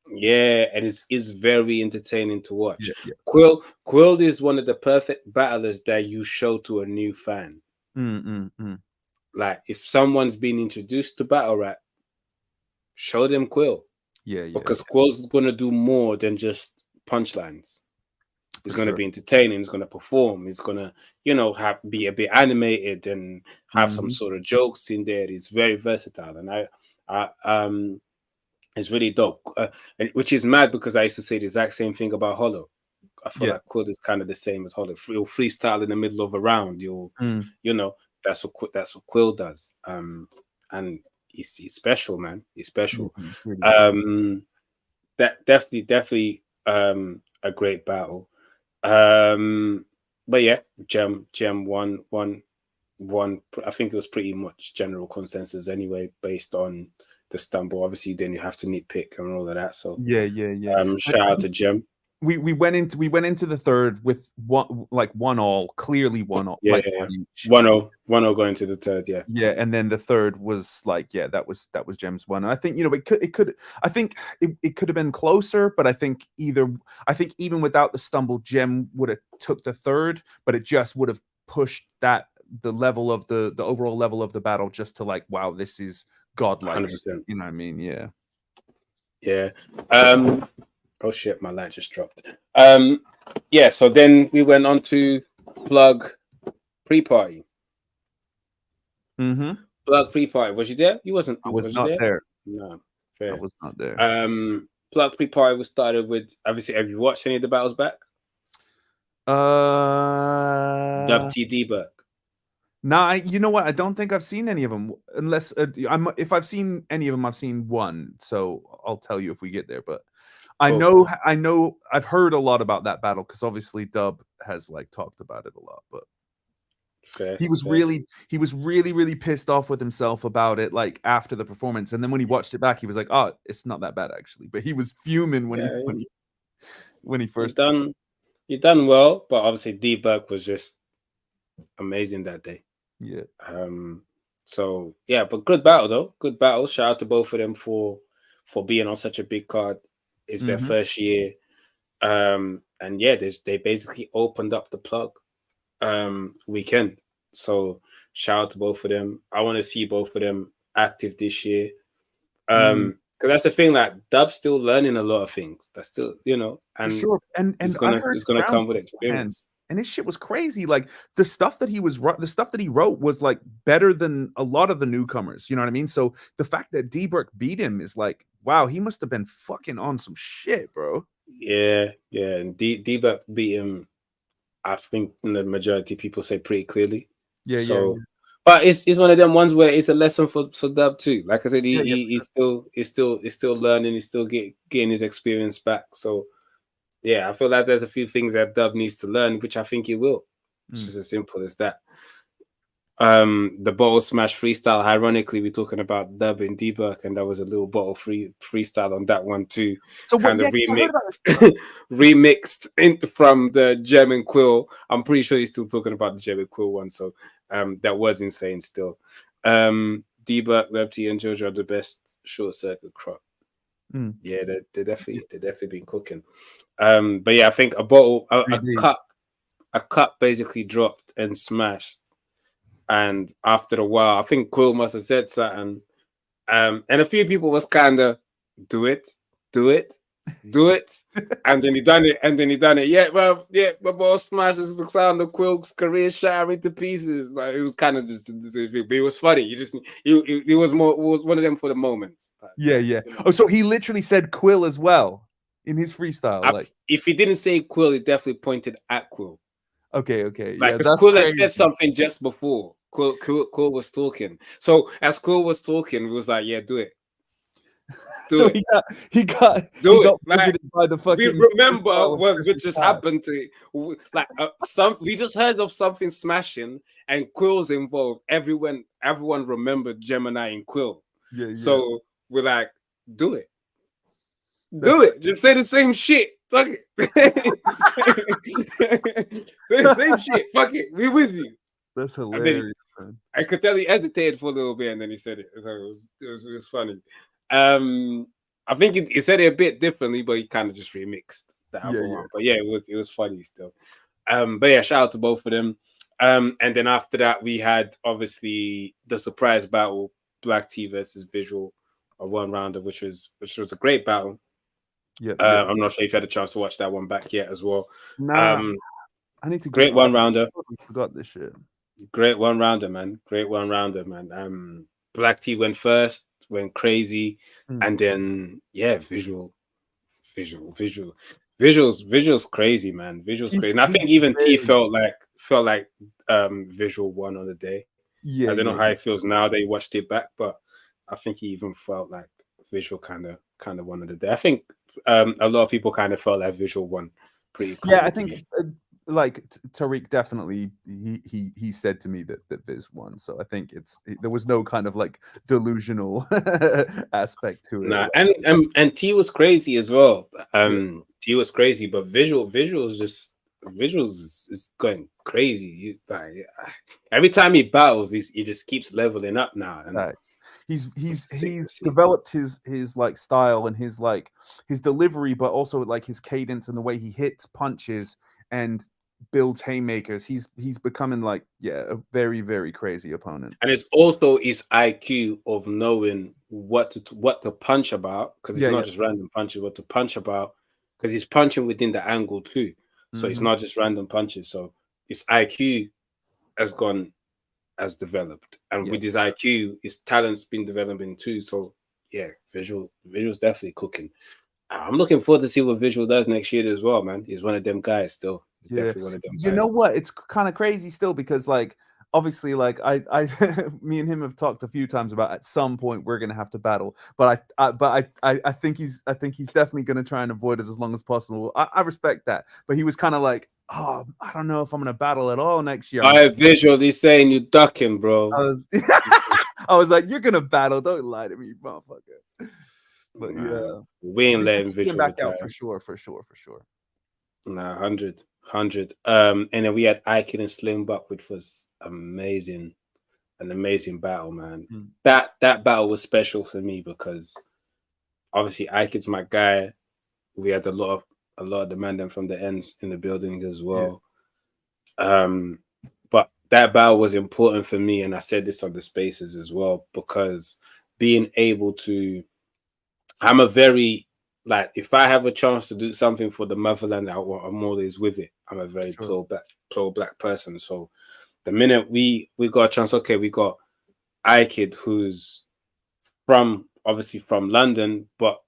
it's very entertaining to watch. Yeah. Quill is one of the perfect battlers that you show to a new fan. Like if someone's been introduced to battle rap, show them Quill. Because Quill's gonna do more than just punchlines. He's gonna be entertaining. He's gonna perform. He's gonna, be a bit animated and have some sort of jokes in there. He's very versatile, and it's really dope. Which is mad, because I used to say the exact same thing about Hollow. I feel like Quill is kind of the same as Hollow. He'll freestyle in the middle of a round. That's what Quill does. And he's special, man. He's special. That definitely a great battle. But yeah, Jem won. I think it was pretty much general consensus anyway, based on the stumble. Obviously, then you have to nitpick and all of that. So shout out to Jem. We went into the third with 1-1, clearly 1-1. 1-0 going to the third. And then the third was that was Jem's one. And I think it could have been closer, but I think even without the stumble, Jem would have took the third, but it just would have pushed the level of the overall level of the battle just to wow, this is godlike. 100%. You know what I mean? Yeah. Oh shit, my light just dropped. So then we went on to Plug pre-party. Plug pre-party. Was you there? You wasn't. I was not there. No, fair. I was not there. Plug pre-party was started with, obviously, have you watched any of the battles back? Dub T D-Burk. Nah, you know what? I don't think I've seen any of them, unless if I've seen any of them, I've seen one. So I'll tell you if we get there. But I know I've heard a lot about that battle, because obviously Dub has talked about it a lot. But he was really pissed off with himself about it, after the performance, and then when he watched it back, he was like, "Oh, it's not that bad actually." But he was fuming when he first done. You done well, but obviously D-Burk was just amazing that day. Yeah. So yeah, but good battle though. Good battle. Shout out to both of them for being on such a big card. It's their first year. And yeah, they basically opened up the plug weekend. So shout out to both of them. I want to see both of them active this year. Because that's the thing, like Dub's still learning a lot of things. That's still, and sure. And it's I gonna heard come with Grounds experience. and his shit was crazy. Like the stuff that he wrote was like better than a lot of the newcomers. You know what I mean? So the fact that D-Burke beat him is like, wow, he must have been fucking on some shit, bro. Yeah. And D-Burke beat him. I think the majority of people say pretty clearly. Yeah. But it's one of them ones where it's a lesson for Dub too. Like I said, he's still learning. He's still getting his experience back. So yeah, I feel like there's a few things that Dub needs to learn, which I think he will. It's just as simple as that. The bottle smash freestyle. Ironically, we're talking about Dub and D-Burke, and that was a little bottle freestyle on that one too. So kind of remixed from the German Quill. I'm pretty sure he's still talking about the German Quill one. So that was insane still. D-Burke, Webty, and Jojo are the best short circuit crop. Yeah, they definitely been cooking. But yeah, I think a cup basically dropped and smashed. And after a while, I think Quill must have said something. And a few people was kind of, do it. And then he done it. Yeah, my boss smashes the sound of Quill's career shattered into pieces. Like it was kind of just, but it was funny. It was one of them for the moments. Yeah. Oh, so he literally said Quill as well in his freestyle. If he didn't say Quill, he definitely pointed at Quill. Okay. Like, because Quill had said something just before. Quill was talking. So as Quill was talking, it was like, yeah, do it. So he got visited by the fucking. We remember what just happened to we just heard of something smashing and Quill's involved. Everyone remembered Gemini and Quill. Yeah. So we're like, do it. Just say the same shit. Fuck it. Say the same shit. Fuck it. We with you. That's hilarious. I could tell he hesitated for a little bit and then he said it. So it was funny. I think he said it a bit differently, but he kind of just remixed the other one. But yeah, it was funny still. But yeah, shout out to both of them. And then after that, we had obviously the surprise battle, Black T versus Visual, a one rounder, which was a great battle. Yeah. I'm not sure if you had a chance to watch that one back yet as well. Nah, I need to. Great one rounder. I forgot this shit. Great one rounder, man. Black T went first, went crazy, and then Visual's crazy, man. Visual's crazy. And I think even T felt like Visual won on the day. Yeah, I don't know how it feels now that he watched it back, but I think he even felt like Visual kind of won on the day. I think a lot of people kind of felt like Visual won pretty clearly. Yeah, I think like Tariq definitely he said to me that Viz won, so I think there was no kind of like delusional aspect to it. Nah, and T was crazy as well. T was crazy, but Visuals is going crazy. Every time he battles, he just keeps leveling up now. And right. He's developed his like style and his delivery, but also like his cadence and the way he hits punches and builds haymakers. He's becoming like a very, very crazy opponent. And it's also his IQ of knowing what to punch about, because it's not just random punches, what to punch about, because he's punching within the angle too. So it's not just random punches. So his IQ has developed, and with his IQ, his talent's been developing too. So yeah, Visual's definitely cooking. I'm looking forward to see what Visual does next year as well, man. He's one of them guys still. He's definitely one of them guys. You know what? It's kind of crazy still, because like obviously, like I me and him have talked a few times about at some point we're gonna have to battle, but I think he's definitely gonna try and avoid it as long as possible. I respect that, but he was kind of like, oh, I don't know if I'm gonna battle at all next year. I visually saying you ducking, bro. I was like, you're gonna battle. Don't lie to me, motherfucker. But we ain't letting Visual back out for sure. Nah, 100. And then we had Aiken and Slim Buck, which was amazing, an amazing battle, man. That battle was special for me because obviously Aiken's my guy. We had a lot a lot of the man them from the ends in the building as well. But that battle was important for me, and I said this on the spaces as well, because being able to, I'm a very, like, if I have a chance to do something for the motherland, I'm always with it. I'm a very pro black person. So the minute we got a chance, okay, we got iKid, who's obviously from London, but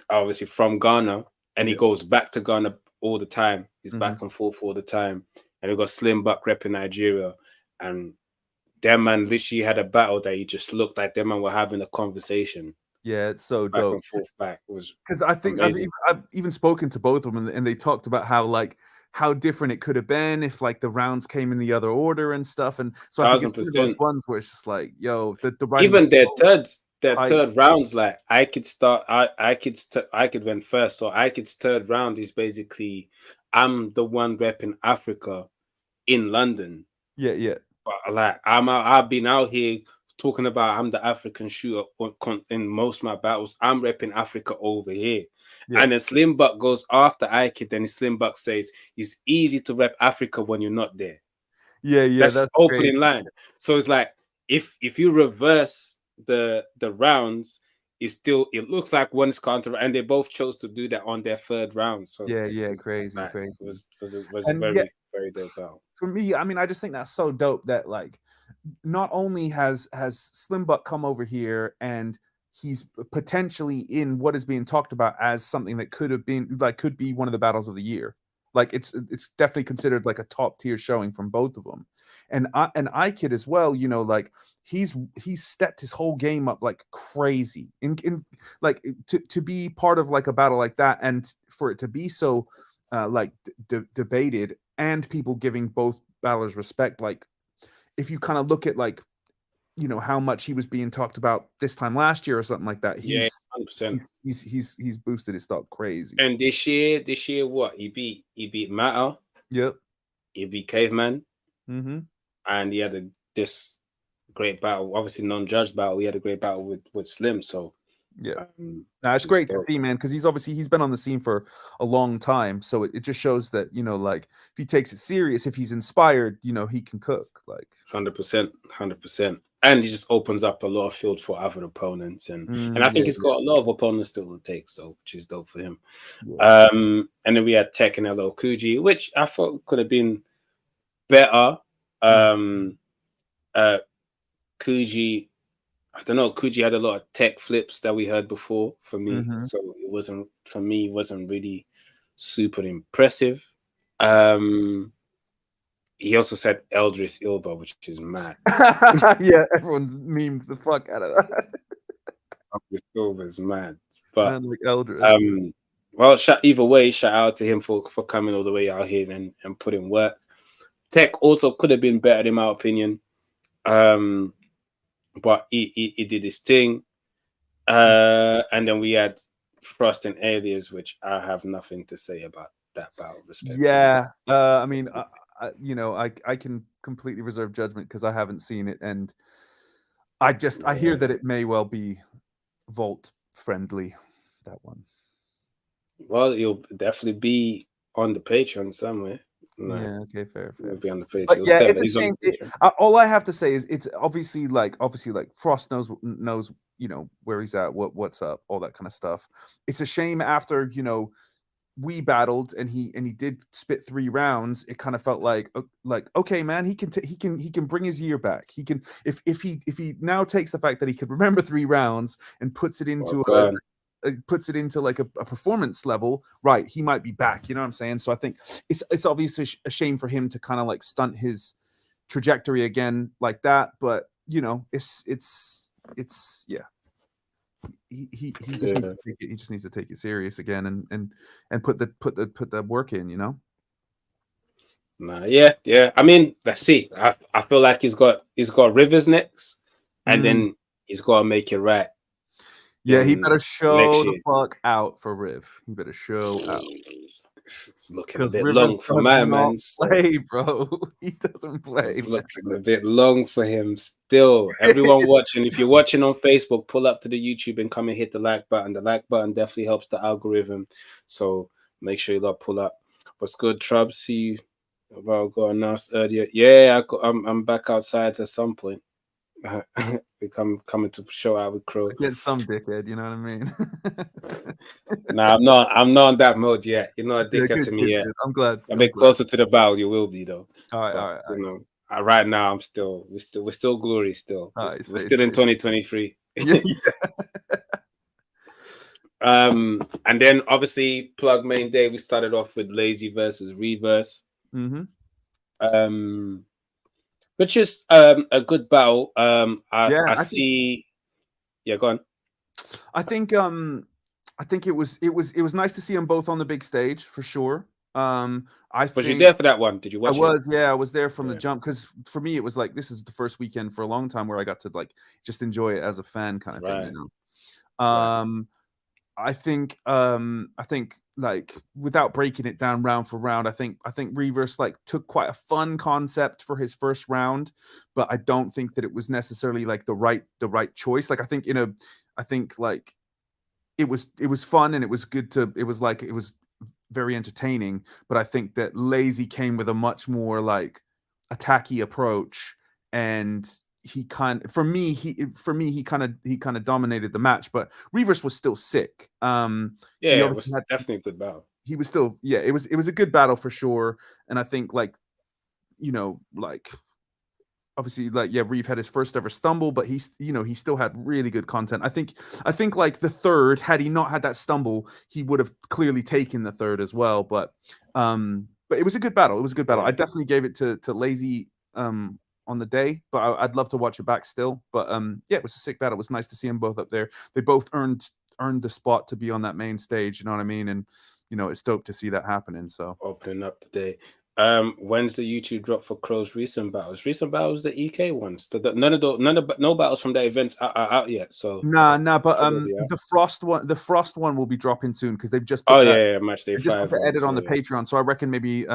obviously from Ghana, and he goes back to Ghana all the time. He's back and forth all the time. And we got Slim Buck repping Nigeria, and them man literally had a battle that he just looked like them man were having a conversation. Yeah, it's so Back dope. and forth back. It was Because I think I've even spoken to both of them, and they talked about how different it could have been if like the rounds came in the other order and stuff. And so I think it's one of those ones where it's just like, yo, the even their third rounds, like I could went first. So iKid's third round is basically, I'm the one repping Africa in London. Yeah. But like I've been out here talking about I'm the African shooter in most of my battles. I'm repping Africa over here. Yeah. And then Slim Buck goes after iKid, and Slim Buck says it's easy to rep Africa when you're not there. Yeah, that's opening line. So it's like if you reverse the rounds, it looks like one's counter, and they both chose to do that on their third round. So crazy. It was a very dope battle. For me, I mean, I just think that's so dope that like not only has Slim Buck come over here and he's potentially in what is being talked about as something that could be one of the battles of the year. Like it's definitely considered like a top tier showing from both of them, and iKid as well. You know, like he's stepped his whole game up like crazy in like to be part of like a battle like that, and for it to be so like debated and people giving both battlers respect. Like if you kind of look at like, you know, how much he was being talked about this time last year or something like that. He's boosted his stock crazy. And this year, what he beat Matter. Yep. He beat Caveman. Mm-hmm. And he had this great battle, obviously non-judged battle. He had a great battle with Slim. So yeah, it's great to see, man, because he's been on the scene for a long time. So it just shows that, you know, like if he takes it serious, if he's inspired, you know, he can cook. Like 100%. And he just opens up a lot of field for other opponents, and I think he's got a lot of opponents still to take, so which is dope for him. Yeah. And then we had Tech and LL Cool G, which I thought could have been better. Cool G, I don't know. Cool G had a lot of tech flips that we heard before for me, so it wasn't really super impressive. He also said Eldris Ilba, which is mad. Yeah, everyone memed the fuck out of that. Eldris Ilba is mad. But man, like Eldris. Well, either way, shout out to him for coming all the way out here and putting work. Tech also could have been better in my opinion. But he did his thing. And then we had Frost and Alias, which I have nothing to say about that battle. Yeah, I mean, you know, I can completely reserve judgment because I haven't seen it, and I hear that it may well be Vault friendly, that one. Well, you'll definitely be on the Patreon somewhere. No. Yeah, okay, fair. It'll be on the Patreon. But yeah, it's a shame. All I have to say is it's obviously like Frost knows, you know, where he's at, what's up, all that kind of stuff. It's a shame after, you know, we battled and he did spit 3 rounds. It kind of felt like okay, man, he can bring his year back. He can if he now takes the fact that he could remember 3 rounds and puts it into like a performance level, right? He might be back. You know what I'm saying? So I think it's obviously a shame for him to kind of like stunt his trajectory again like that. But you know, it's yeah. He just needs to take it. He just needs to take it serious again and put the work in, you know. Nah, yeah. I mean, let's see. I feel like he's got Rivers next, and then he's got to make it right. Yeah, he better show the fuck out for Riv. He better show out. It's looking a bit long for my man. Play, bro. He doesn't play. It's looking a bit long for him still. Everyone watching, if you're watching on Facebook, pull up to the YouTube and come and hit the like button. The like button definitely helps the algorithm. So Make sure you lot pull up. What's good, Trub? See you. About got announced earlier. Yeah, I'm back outside at some point. We coming to show out with Crow. Get some dickhead, you know what I mean? Nah, I'm not on that mode yet. You're not a dickhead good, to me yet. good. I'm glad. A bit closer to the battle, you will be though. All right, But, all right. you know, right now we're still glory still. All We're right, still in 2023. Yeah. And then obviously plug main day. We started off with Lazy versus Reverse. Mm-hmm. Which is a good battle. I see. Yeah, go on. I think it was nice to see them both on the big stage for sure. Was you there for that one? Did you watch it? I was there from the jump, because for me it was like, this is the first weekend for a long time where I got to like just enjoy it as a fan kind of thing, you know. I think like, without breaking it down round for round, I think Reverse like took quite a fun concept for his first round, but I don't think that it was necessarily like the right choice. Like I think like it was fun and it was good it was very entertaining, but I think that Lazy came with a much more like attacky approach, and he kind of dominated the match, but Reverse was still sick. It was definitely a good battle. He was still, it was a good battle for sure. And I think like, you know, like obviously like, Reeve had his first ever stumble, but he still had really good content. I think like the third, had he not had that stumble, he would have clearly taken the third as well. But it was a good battle. I definitely gave it to Lazy on the day, but I'd love to watch it back still. But it was a sick battle. It was nice to see them both up there. They both earned the spot to be on that main stage, you know what I mean? And you know, it's dope to see that happening. So opening up today. When's the YouTube drop for Crow's recent battles? The EK ones. No battles from the events are out yet. So but the Frost one will be dropping soon, because they've just put match day 5 put the edit on the Patreon. So I reckon maybe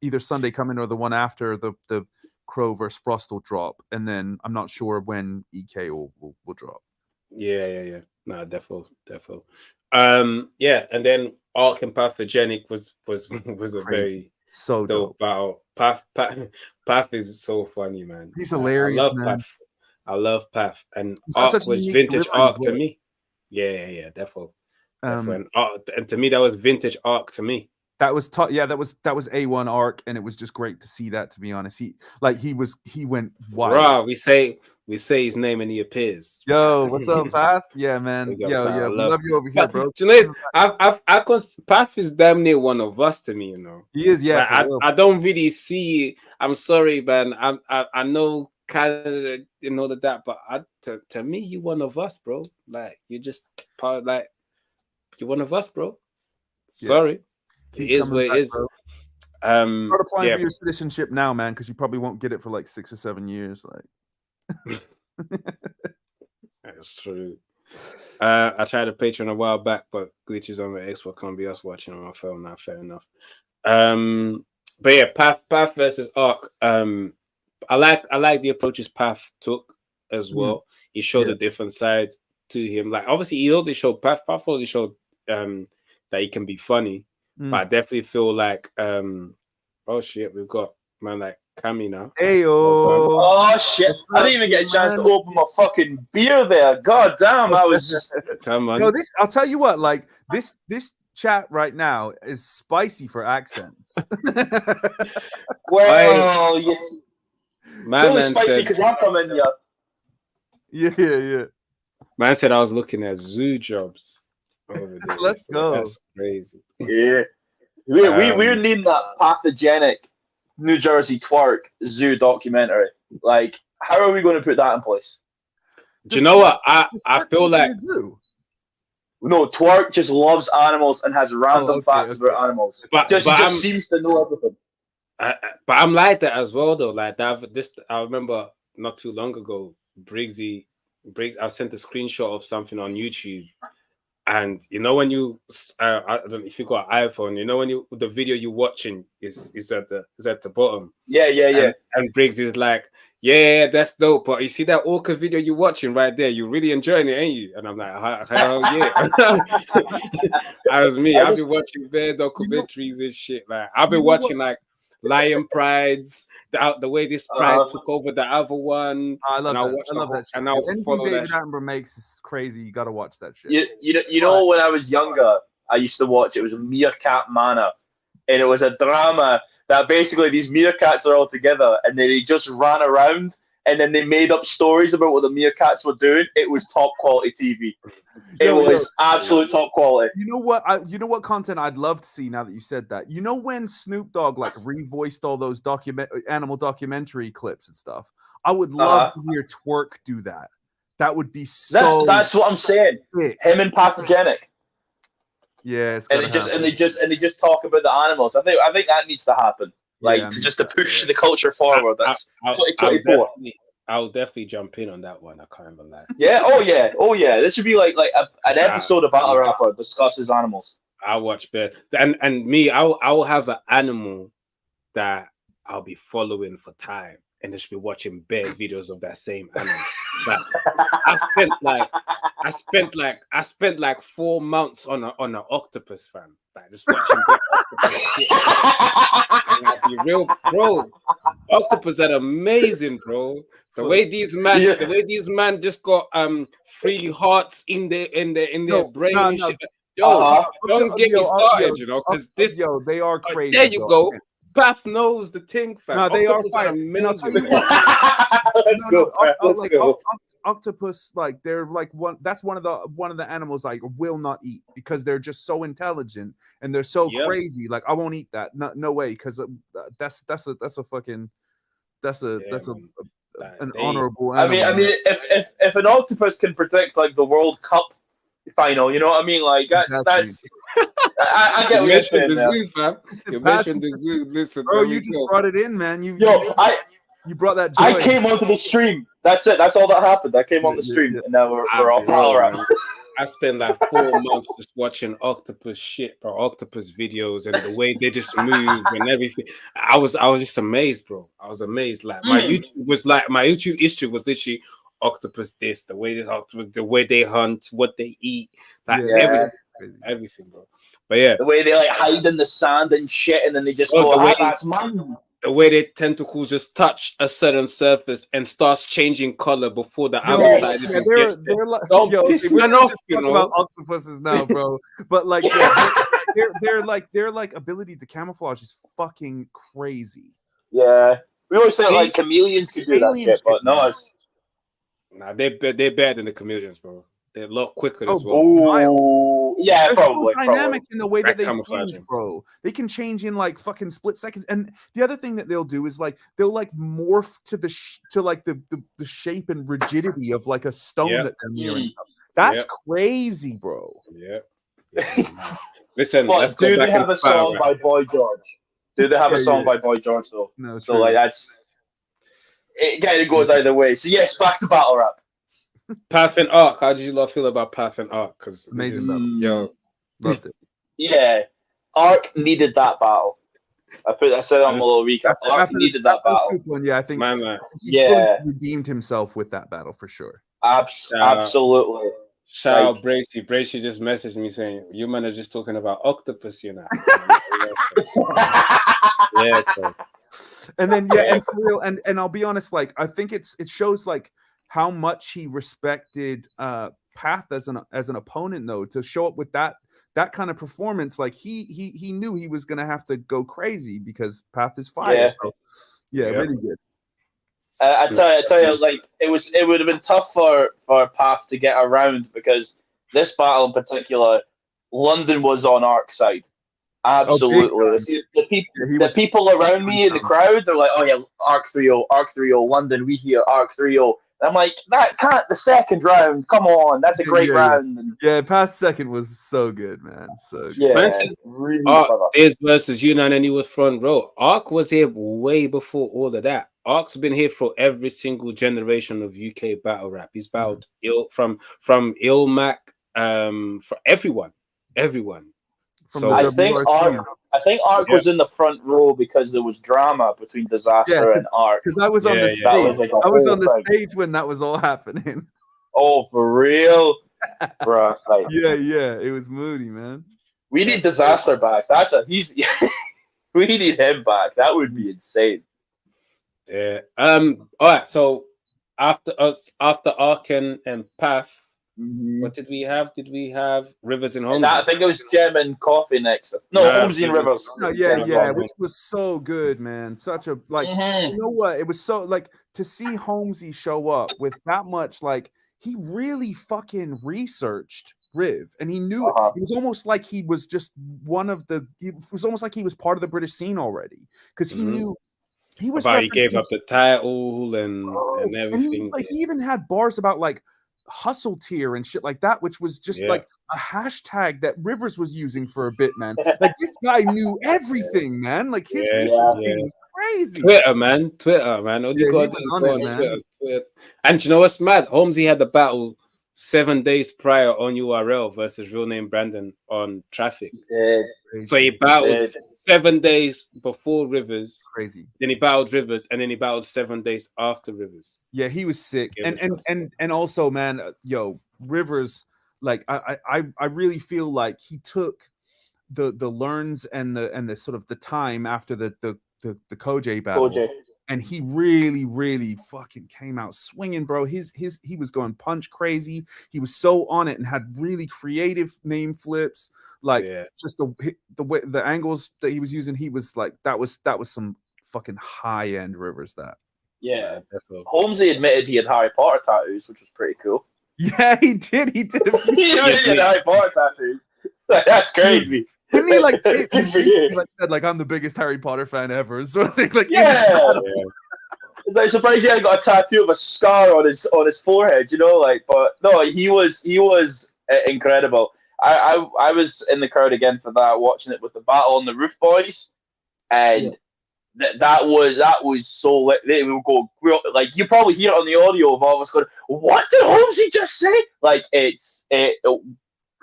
either Sunday coming or the one after the Crow versus Frost will drop, and then I'm not sure when EK will drop. Yeah. No, defo. And then Arc and Pathogenic was a very dope battle. Path is so funny, man. He's hilarious. I love Path, and Arc was vintage Arc to me. Yeah, defo. And to me, that was vintage Arc to me. That was that was A1 Arc, and it was just great to see that, to be honest. He went wild. Bro, we say his name and he appears. Yo, what's up, Path? Yeah, man. We love you over here, bro. Path is damn near one of us to me, you know. He is, yeah. Like, I don't really see. I'm sorry, man. I know kind of, you know, that, but to me, you one of us, bro. Like, you just part, like, you're one of us, bro. Sorry. It is what it is. Start applying for your citizenship now, man, because you probably won't get it for like 6 or 7 years. Like, that's true. I tried a Patreon a while back, but glitches on the Xbox can't be us watching on my phone now. Fair enough. But yeah, Path versus Arc. I like the approaches Path took as well. He showed a different side to him. Like, obviously, he only showed Path only showed that he can be funny. But I definitely feel like, oh shit, we've got man like Cammy now. Hey oh shit! I didn't even get a chance to open my fucking beer there. God damn, I was just. Come on. No, I'll tell you what. Like this chat right now is spicy for accents. Well, yeah. Man spicy because I'm coming here. Yeah. Man said I was looking at zoo jobs. Let's go. That's crazy. Yeah, we're needing that Pathogenic New Jersey twerk zoo documentary. Like, how are we going to put that in place? Do you know what? I feel like no, twerk just loves animals and has random facts about animals. But just seems to know everything. But I'm like that as well, though. Like that. I remember not too long ago, Briggs. I sent a screenshot of something on YouTube. And you know when you, I don't know if you got an iPhone, you know when the video you're watching is at the bottom. Yeah. And Briggs is like, yeah, that's dope. But you see that Orca video you're watching right there, you're really enjoying it, ain't you? And I'm like, hell yeah. That was me. I've been watching their documentaries and shit. Like I've been watching like Lion Prides, the way this pride took over the other one. I love that. I love that shit. And I'll Anything follow David that. Attenborough makes is crazy. You got to watch that shit. You know, when I was younger, I used to watch. It was Meerkat Manor, and it was a drama that basically these meerkats are all together, and they just ran around, and then they made up stories about what the meerkats were doing. It was top quality TV. It was absolute top quality. You know what? You know what content I'd love to see now that you said that. You know when Snoop Dogg like revoiced all those animal documentary clips and stuff. I would love to hear Twerk do that. That would be so. That's what I'm saying. Sick. Him and Pathogenic. Yeah, and they just talk about the animals. I think that needs to happen. Like to push the culture forward. That's 2024. I'll definitely jump in on that one. I can't remember that. Yeah. Oh yeah. This should be like an episode of Battle Rapper discusses animals. I'll watch bear. And me, I'll have an animal that I'll be following for time, and just be watching bear videos of that same animal. Like, I spent like 4 months on an octopus, fam. Like just watching bear octopus. And I'll be real, bro. Octopus are amazing, bro. The way these man just got 3 hearts in their brain. And shit. Yo, don't get me started, you know, because this. Yo, they are crazy. There you go. Path knows the thing, fam. No, they are amazing. Let's go. Octopus, like they're like that's one of the animals I will not eat because they're just so intelligent and they're so crazy. Like I won't eat that. No way, because that's an honorable animal. I mean, if an octopus can predict like the World Cup final, you know what I mean? Like that's. I get what you're saying. Zoo, fam. You mentioned the zoo. Listen, bro, you just brought it in, man. You brought that joy. I came onto the stream. That's it. That's all that happened. I came on the stream, and now we're all around. I spent like 4 months just watching octopus shit, bro. Octopus videos and the way they just move and everything. I was just amazed, bro. I was amazed. Like my YouTube history was literally octopus this, the way they hunt, what they eat, like everything, bro. But yeah, the way they like hide in the sand and shit, and then they just that's mine. The way their tentacles just touch a certain surface and starts changing color before the outside. They're like, don't piss me off, you know. About octopuses now, bro. But like, their like ability to camouflage is fucking crazy. Yeah, we always think like chameleons could do that shit, but no. Nah, they're better than the chameleons, bro. They're a lot quicker as well. Oh, yeah, they're probably. So dynamic in the way that they camouflage, change, bro. They can change in like fucking split seconds. And the other thing that they'll do is like they'll like morph to the shape and rigidity of like a stone that they're near and stuff. That's crazy, bro. Yeah. Listen, let's go back. Do they have a song by Boy George? Do they have a song by Boy George though? No, so like that's it goes either way. So yes, back to battle rap. Path and Arc. How did you lot feel about Path and Arc? Because amazing, loved it. Yeah, Arc needed that battle. I said on my little recap. Arc needed that battle. One, yeah, I think. He fully redeemed himself with that battle for sure. Absolutely. Shout out Bracy. Bracy just messaged me saying, "You man are just talking about octopus, you know." Yeah. Bro. And then and I'll be honest, like I think it shows like how much he respected Path as an opponent, though, to show up with that kind of performance. Like he knew he was gonna have to go crazy because Path is fire. Yeah. So really good. I tell you, like it would have been tough for Path to get around because this battle in particular, London was on Arc's side. Absolutely. The people around me in the crowd, they're like, "Oh yeah, Arc 3-0, London, we hear Arc 3-0." I'm like, that can't. The second round, come on, that's a great round. Yeah, past second was so good, man. So good. Yeah, really Arc is versus Yunnan, and he was front row. Arc was here way before all of that. Arc's been here for every single generation of UK battle rap. He's battled from Ilmac, for everyone. from So- the I think WRC. I think Ark was in the front row because there was drama between Disaster Yeah, and Ark. Because I was on the Yeah, stage. yeah. That was like a I was whole on the thing. stage when that was all happening. Oh, for real, bro! Like, Yeah. It was moody, man. we need That's Disaster back. He's we need him back. That would be insane. Yeah. All right. So after Ark and Path, what did we have? Did we have Rivers and Holmes? I think it was Gem and Coffee next. No, Nah, Holmesy and Rivers. No, yeah, which was so good, man. Such a like. Mhm. You know what? It was so like to see Holmesy show up with that much like he really fucking researched Riv, and he knew Uh-huh. it was almost like he was just one of the. It was almost like he was part of the British scene already because he Mhm. knew he was. About he gave referencing- up the title and and everything. he even had bars about like hustle tier and shit like that, which was just Yeah. like a hashtag that Rivers was using for a bit, man. Like this guy knew everything, man. Like his Yeah, research yeah. game was crazy. Twitter, man. All Yeah, you got he to do was is on go it, on man. Twitter. And you know what's mad? Holmesy had the battle 7 days prior on URL versus Real Name Brandon on Traffic. So he battled Yeah. 7 days before Rivers, Crazy. then he battled Rivers, and then he battled 7 days after Rivers. Yeah, he was sick. Yeah, And which and also, man, yo, Rivers, like I really feel like he took the learns and the sort of the time after the Koj battle. Koj. And he really fucking came out swinging, bro. He was going punch crazy. He was so on it and had really creative name flips. Like Yeah. just the way the angles that he was using. He was like that was some fucking high end Rivers. That Yeah. Definitely. Holmesy admitted he had Harry Potter tattoos, which was pretty cool. yeah, he did. He did. A few, He admitted he had Harry Potter tattoos. That's crazy. didn't he like say, Good for he you. like said like I'm the biggest Harry Potter fan ever? Sort of thing. Like Yeah. Yeah. It's like surprised he hadn't got a tattoo of a scar on his forehead, you know, like. But no, he was incredible. I was in the crowd again for that, watching it with the Battle on the Roof boys, and that was so lit. They would go like you probably hear it on the audio of all of us going, "What did Holmesy just say?" Like it's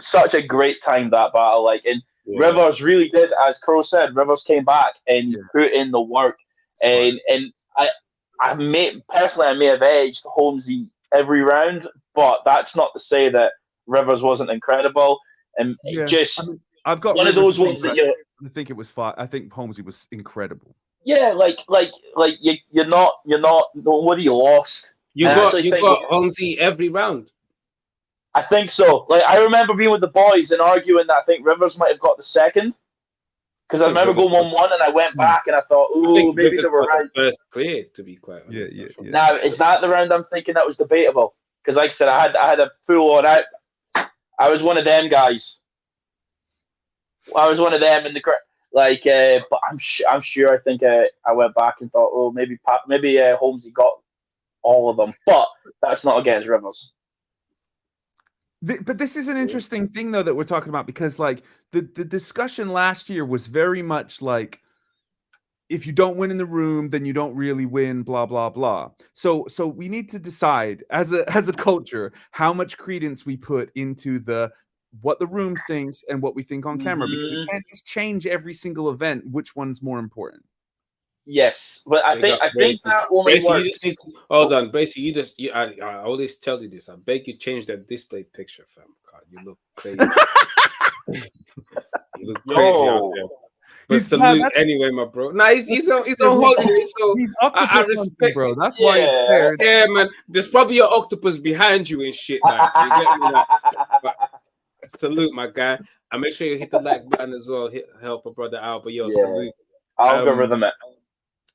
such a great time, that battle. Like, and Yeah. Rivers really did, as Crow said, Rivers came back and Yeah. put in the work. And I may have edged Holmesy every round, but that's not to say that Rivers wasn't incredible. And Yeah, just I mean, I've got one of Rivers those ones that you, I think it was fine. I think Holmesy was incredible. yeah, like you're not nobody lost. You I got actually you think- got Holmesy every round. I think so. Like I remember being with the boys and arguing that I think Rivers might have got the second. Because I I think remember Rivers going 1-1 and I went back and I thought, I ooh, think maybe Rivers they were got right. the first clear, to be quite honest. Yeah. Now, is that the round I'm thinking that was debatable? Because like I said, I had a full on out. I was one of them guys. I was one of them in the like, but I'm sure. I think I went back and thought, oh, maybe Holmesy got all of them, but that's not against Rivers. But this is an interesting thing though that we're talking about because like the discussion last year was very much like if you don't win in the room then you don't really win, blah blah blah. So we need to decide as a culture how much credence we put into what the room thinks and what we think on camera because you can't just change every single event which one's more important. Yes, but I think that only Bracey, works. you just need hold on, Bracey. I always tell you this. I beg you change that display picture, fam. God, you look crazy. You look crazy out there. But He's- salute that's- anyway, my bro. Nah, he's on holiday, so He's I octopus hunting, respect bro. That's why it's Yeah. there. yeah, man. There's probably your octopus behind you and shit. Now. You get me now? But salute, my guy. And make sure you hit the like button as well. Help a brother out. But yo, Yeah. salute. Algorithm it.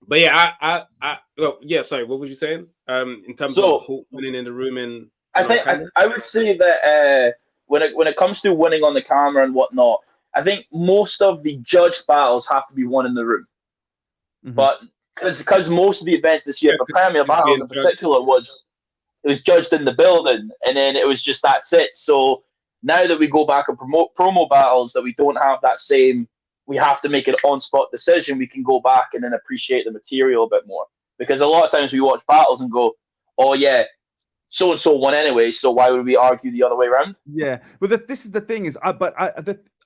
But yeah, sorry, what was you saying? In terms So- of who winning in the room and I think I would say that when it comes to winning on the camera and whatnot, I think most of the judged battles have to be won in the room. Mhm. But because most of the events this year, Yeah, the Premier it's Battles being in particular, was judged in the building, and then it was just that's it. So now that we go back and promote promo battles, that we don't have that same, we have to make an on-spot decision. We can go back and then appreciate the material a bit more, because a lot of times we watch battles and go, "Oh yeah, so and so won anyway, so why would we argue the other way around?" Yeah, but this is the thing is,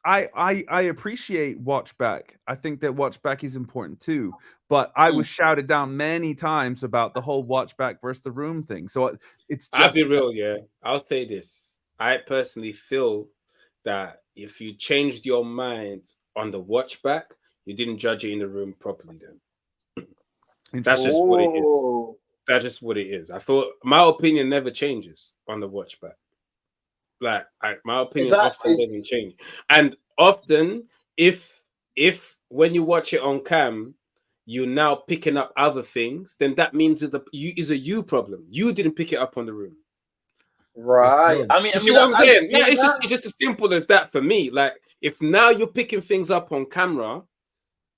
I appreciate watch back. I think that watch back is important too. But I was shouted down many times about the whole watch back versus the room thing. So it's just. I'll be real, yeah. I'll say this. I personally feel that if you changed your mind on the watch back, you didn't judge it in the room properly. Then that's just what it is. That's just what it is. I thought my opinion never changes on the watch back. Like my opinion often doesn't change, and often if when you watch it on cam, you're now picking up other things, then that means it's a you problem. You didn't pick it up on the room, right? You see what I'm saying? Yeah, it's just as simple as that for me. Like if now you're picking things up on camera,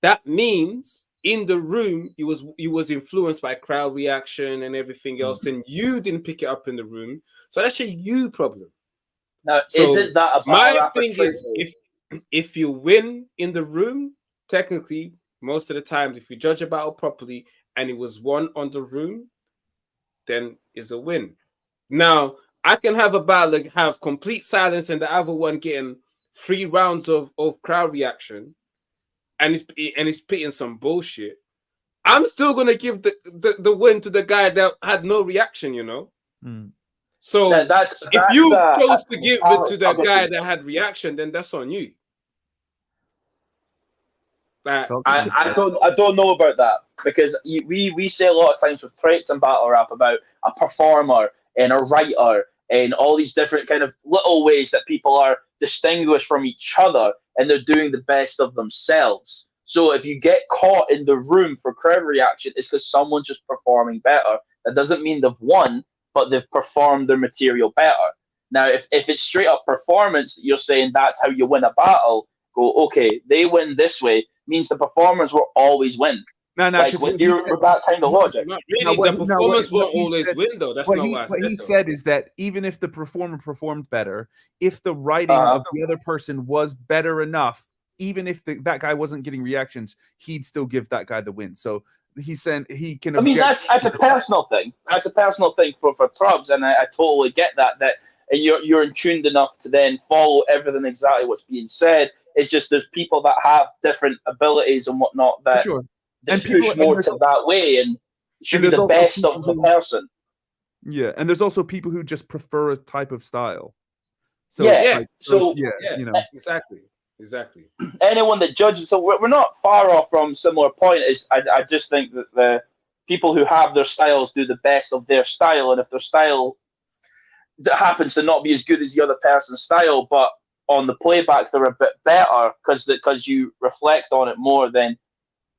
that means in the room you was influenced by crowd reaction and everything else, and you didn't pick it up in the room. So that's a you problem. Now, so isn't that a my thing is if you win in the room, technically, most of the times, if you judge a battle properly and it was won on the room, then it's a win. Now, I can have a battle that have complete silence and the other one getting 3 rounds of crowd reaction, and he's spitting some bullshit. I'm still gonna give the win to the guy that had no reaction, you know. So if you chose to give it to the guy that had reaction, then that's on you. I don't know about that, because we say a lot of times with traits and battle rap about a performer and a writer and all these different kind of little ways that people are distinguished from each other and they're doing the best of themselves. So if you get caught in the room for crowd reaction, it's because someone's just performing better. That doesn't mean they've won, but they've performed their material better. Now, if it's straight up performance, you're saying that's how you win a battle. Go, okay, they win this way, means the performers will always win. No, like with that kind of logic. Really, the performers won't always win, though. That's not what he said is that even if the performer performed better, if the writing of the other person was better enough, even if that guy wasn't getting reactions, he'd still give that guy the win. So he's saying he can. I mean, that's a personal thing. That's a personal thing for Probs, and I totally get that you're in tuned enough to then follow everything exactly what's being said. It's just there's people that have different abilities and whatnot that and push more to that way and should be the best of the person. Yeah, and there's also people who just prefer a type of style. So you know, exactly. Anyone that judges, so we're not far off from similar point. Is I just think that the people who have their styles do the best of their style, and if their style that happens to not be as good as the other person's style, but on the playback they're a bit better because you reflect on it more, then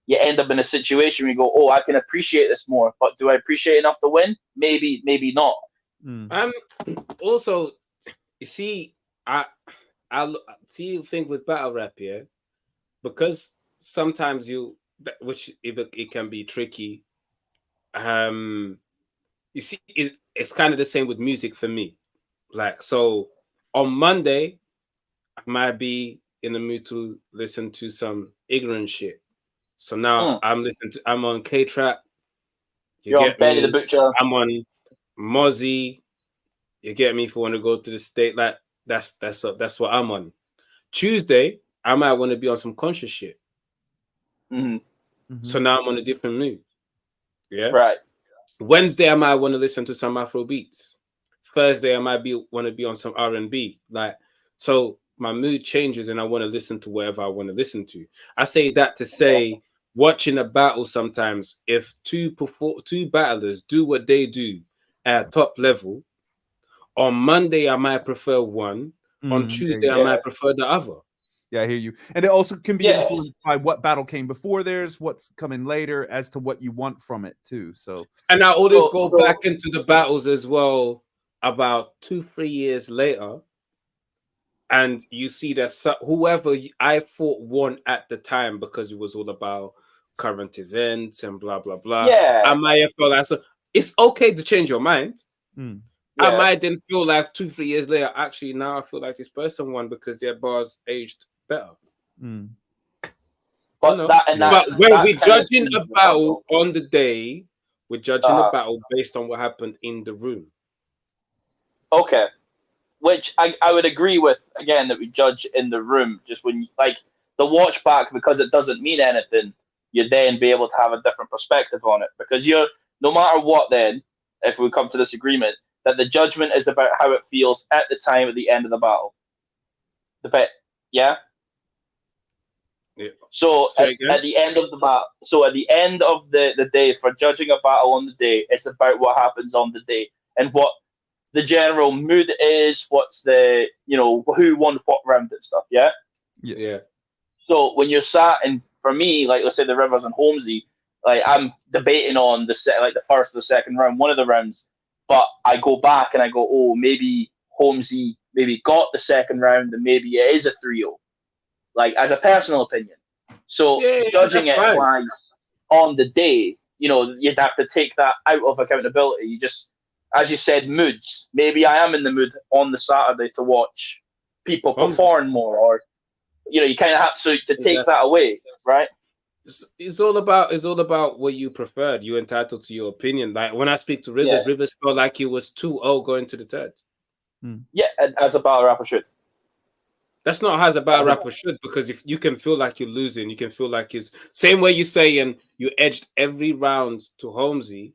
you end up in a situation where you go, oh, I can appreciate this more, but do I appreciate enough to win? Maybe not. Also, you see, I see the thing with battle rap here, because sometimes which it can be tricky. You see, it's kind of the same with music for me. Like, so on Monday, I might be in the mood to listen to some ignorant shit. So now I'm on K-Trap. You're on Benny the Butcher. I'm on Mozzie. You get me? If you want to go to the state, like that's what I'm on. Tuesday, I might want to be on some conscious shit. So now I'm on a different mood. Yeah. Right. Wednesday, I might want to listen to some Afro beats. Thursday, I might want to be on some R&B. Like, so my mood changes and I want to listen to whatever I want to listen to. I say that to say, watching a battle sometimes, if two battlers do what they do at top level, on Monday, I might prefer one. On Tuesday, I might prefer the other. Yeah, I hear you. And it also can be influenced by what battle came before theirs, what's coming later, as to what you want from it too. So, and I always go back into the battles as well about 2-3 years later, and you see that whoever I thought won at the time, because it was all about current events and blah blah blah. Yeah, I might have felt like it's okay to change your mind. I might then feel like 2-3 years later, actually now I feel like this person won because their bars aged better. But when we're judging a battle on the day, we're judging a battle based on what happened in the room. Okay. which I would agree with again that we judge in the room. Just when like the watch back, because it doesn't mean anything, you then be able to have a different perspective on it, because you're no matter what. Then if we come to this agreement that the judgment is about how it feels at the time at the end of the battle. The pet, yeah. Yeah. So at the end of the battle, so at the end of the day, for judging a battle on the day, it's about what happens on the day and what the general mood is, what's the who won what round and stuff. Yeah. Yeah. So when you're sat and for me, like let's say the Rivers and Holmesy, like I'm debating on the first or the second round, one of the rounds, but I go back and I go, oh, maybe Holmesy maybe got the second round and maybe it is a 3-0. Like as a personal opinion. So judging it wise on the day, you'd have to take that out of accountability. You just, as you said, moods. Maybe I am in the mood on the Saturday to watch people perform more, or you kind of have to take that away, right? It's all about what you preferred. You're entitled to your opinion. Like when I speak to Rivers, Rivers felt like he was 2-0 going to the third. Yeah, as a battle rapper should. That's not how a battle rapper should, because if you can feel like you're losing, you can feel like it's same way you're saying you edged every round to Holmesy.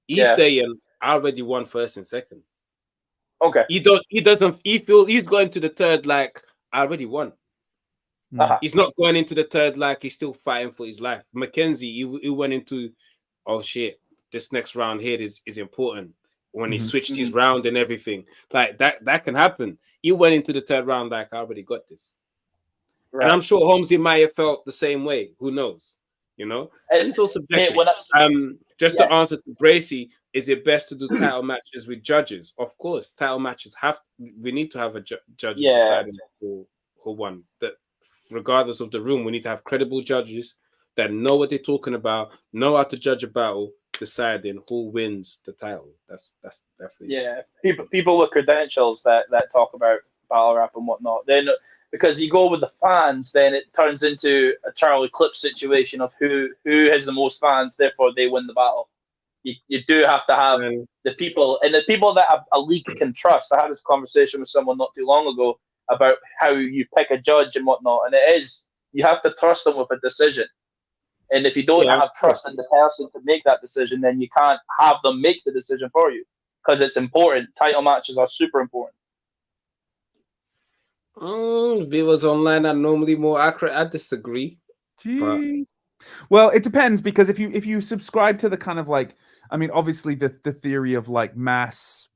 He's saying I already won first and second. Okay. He feels he's going to the third like I already won. He's not going into the third like he's still fighting for his life. Mackenzie, he went into, oh shit, this next round here is important. When he switched his round and everything, like that can happen. He went into the third round like I already got this, and I'm sure Holmesy might have felt the same way. Who knows? And it's all subjective. Just to answer to Bracy, is it best to do title matches with judges? Of course, title matches we need to have a judges deciding who won. That regardless of the room, we need to have credible judges that know what they're talking about, know how to judge a battle, deciding who wins the title. That's definitely people with credentials that talk about battle rap and whatnot. Then because you go with the fans, then it turns into a Charlie Clip situation of who has the most fans, therefore they win the battle. You do have to have the people that a league can trust. I had this conversation with someone not too long ago about how you pick a judge and whatnot, and it is you have to trust them with a decision. And if you don't have trust in the person to make that decision, then you can't have them make the decision for you, because it's important. Title matches are super important. Viewers online are normally more accurate. I disagree. Well, it depends, because if you subscribe to the kind of like, I mean, obviously the theory of like mass,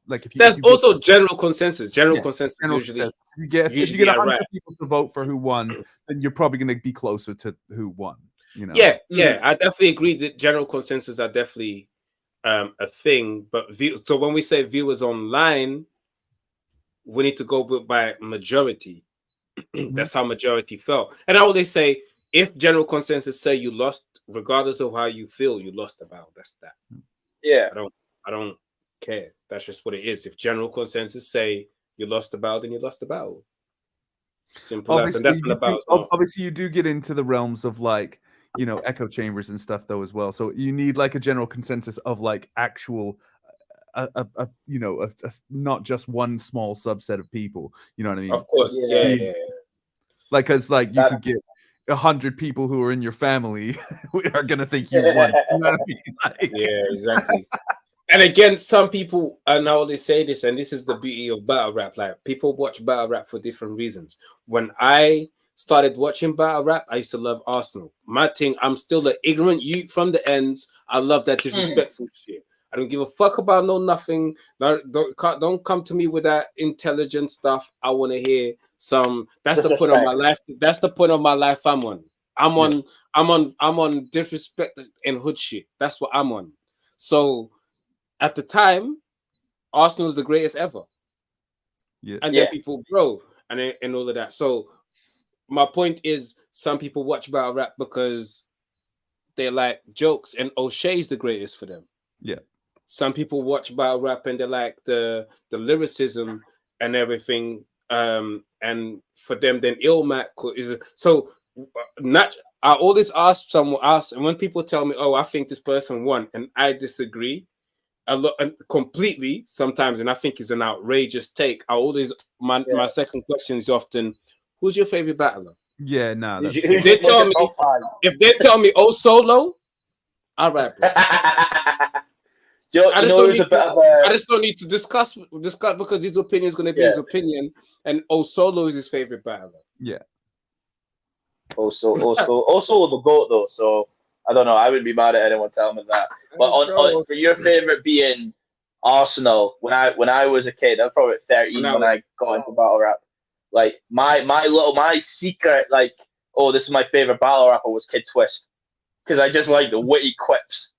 like there's also general consensus. General consensus usually. If you get 100 people to vote for who won, then you're probably going to be closer to who won. Yeah, I definitely agree that general consensus are definitely a thing. But so when we say viewers online, we need to go by majority. That's how majority felt. And I always say, if general consensus say you lost, regardless of how you feel, you lost the battle. That's that. Yeah, I don't care. That's just what it is. If general consensus say you lost the battle, then you lost the battle. Simple as. And that's what about. Obviously, you do get into the realms of like echo chambers and stuff though as well. So you need like a general consensus of like actual, not just one small subset of people. You know what I mean? Of course, yeah. Like, cause like you could get 100 people who are in your family who are gonna think you won. You know what I mean? Like, yeah, exactly. And again, some people, and I always say this, and this is the beauty of battle rap. Like, people watch battle rap for different reasons. When I started watching battle rap, I used to love Arsenal. My thing, I'm still an ignorant youth from the ends. I love that disrespectful shit. I don't give a fuck about nothing. Don't come to me with that intelligent stuff. I want to hear some. That's the point of my life. That's the point of my life. I'm on disrespect and hood shit. That's what I'm on. So at the time, Arsenal is the greatest ever. Yeah. And then people grow and all of that. So my point is, some people watch battle rap because they like jokes, and O'Shea's the greatest for them. Yeah. Some people watch battle rap and they like the lyricism and everything. And for them, then Illmac is so. I always ask someone else, and when people tell me, "Oh, I think this person won," and I disagree, a lot completely sometimes, and I think it's an outrageous take. I always my second question is often, who's your favorite battler? Yeah, no. That's, If they tell me Oh Solo, all right, bro. I just don't need to discuss because his opinion is going to be his opinion, and Oh Solo is his favorite battler. Yeah. Also the GOAT though, so I don't know. I wouldn't be mad at anyone telling me that. But on for your favorite being Arsenal, when I was a kid, I was probably 13 when I got into battle rap. Like my secret, like, oh, this is my favorite battle rapper was Kid Twist, because I just like the witty quips,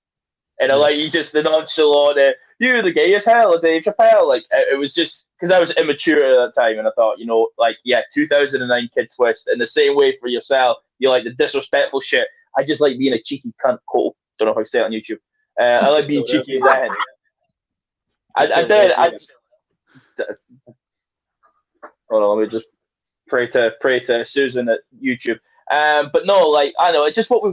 and I like the nonchalant, you're the gay as hell, Dave Chappelle. Like, it was just because I was immature at that time, and I thought, 2009 Kid Twist. In the same way for yourself, you like the disrespectful shit. I just like being a cheeky cunt. Cole. Don't know if I say it on YouTube. I like being cheeky as that. Hold on, let me just pray to Susan at YouTube. But no, like, I know it's just what we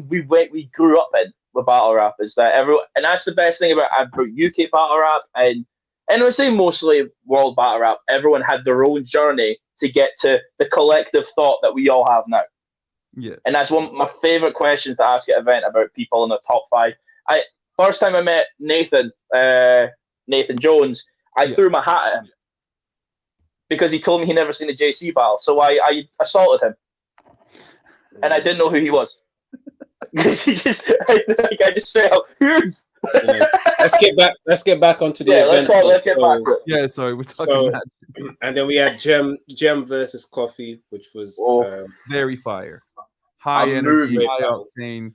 grew up in with battle rap, is that everyone, and that's the best thing about UK battle rap, and I say mostly world battle rap. Everyone had their own journey to get to the collective thought that we all have now. Yeah, and that's one of my favorite questions to ask at an event about people in the top 5. First time I met Nathan Jones, I threw my hat at him because he told me he never seen a JC battle, so I assaulted him, and I didn't know who he was. He just, I just fell. Let's get back onto the event. Let's get back. Yeah, sorry, we're talking about. And then we had Gem versus Coffee, which was very fire, high energy, high octane.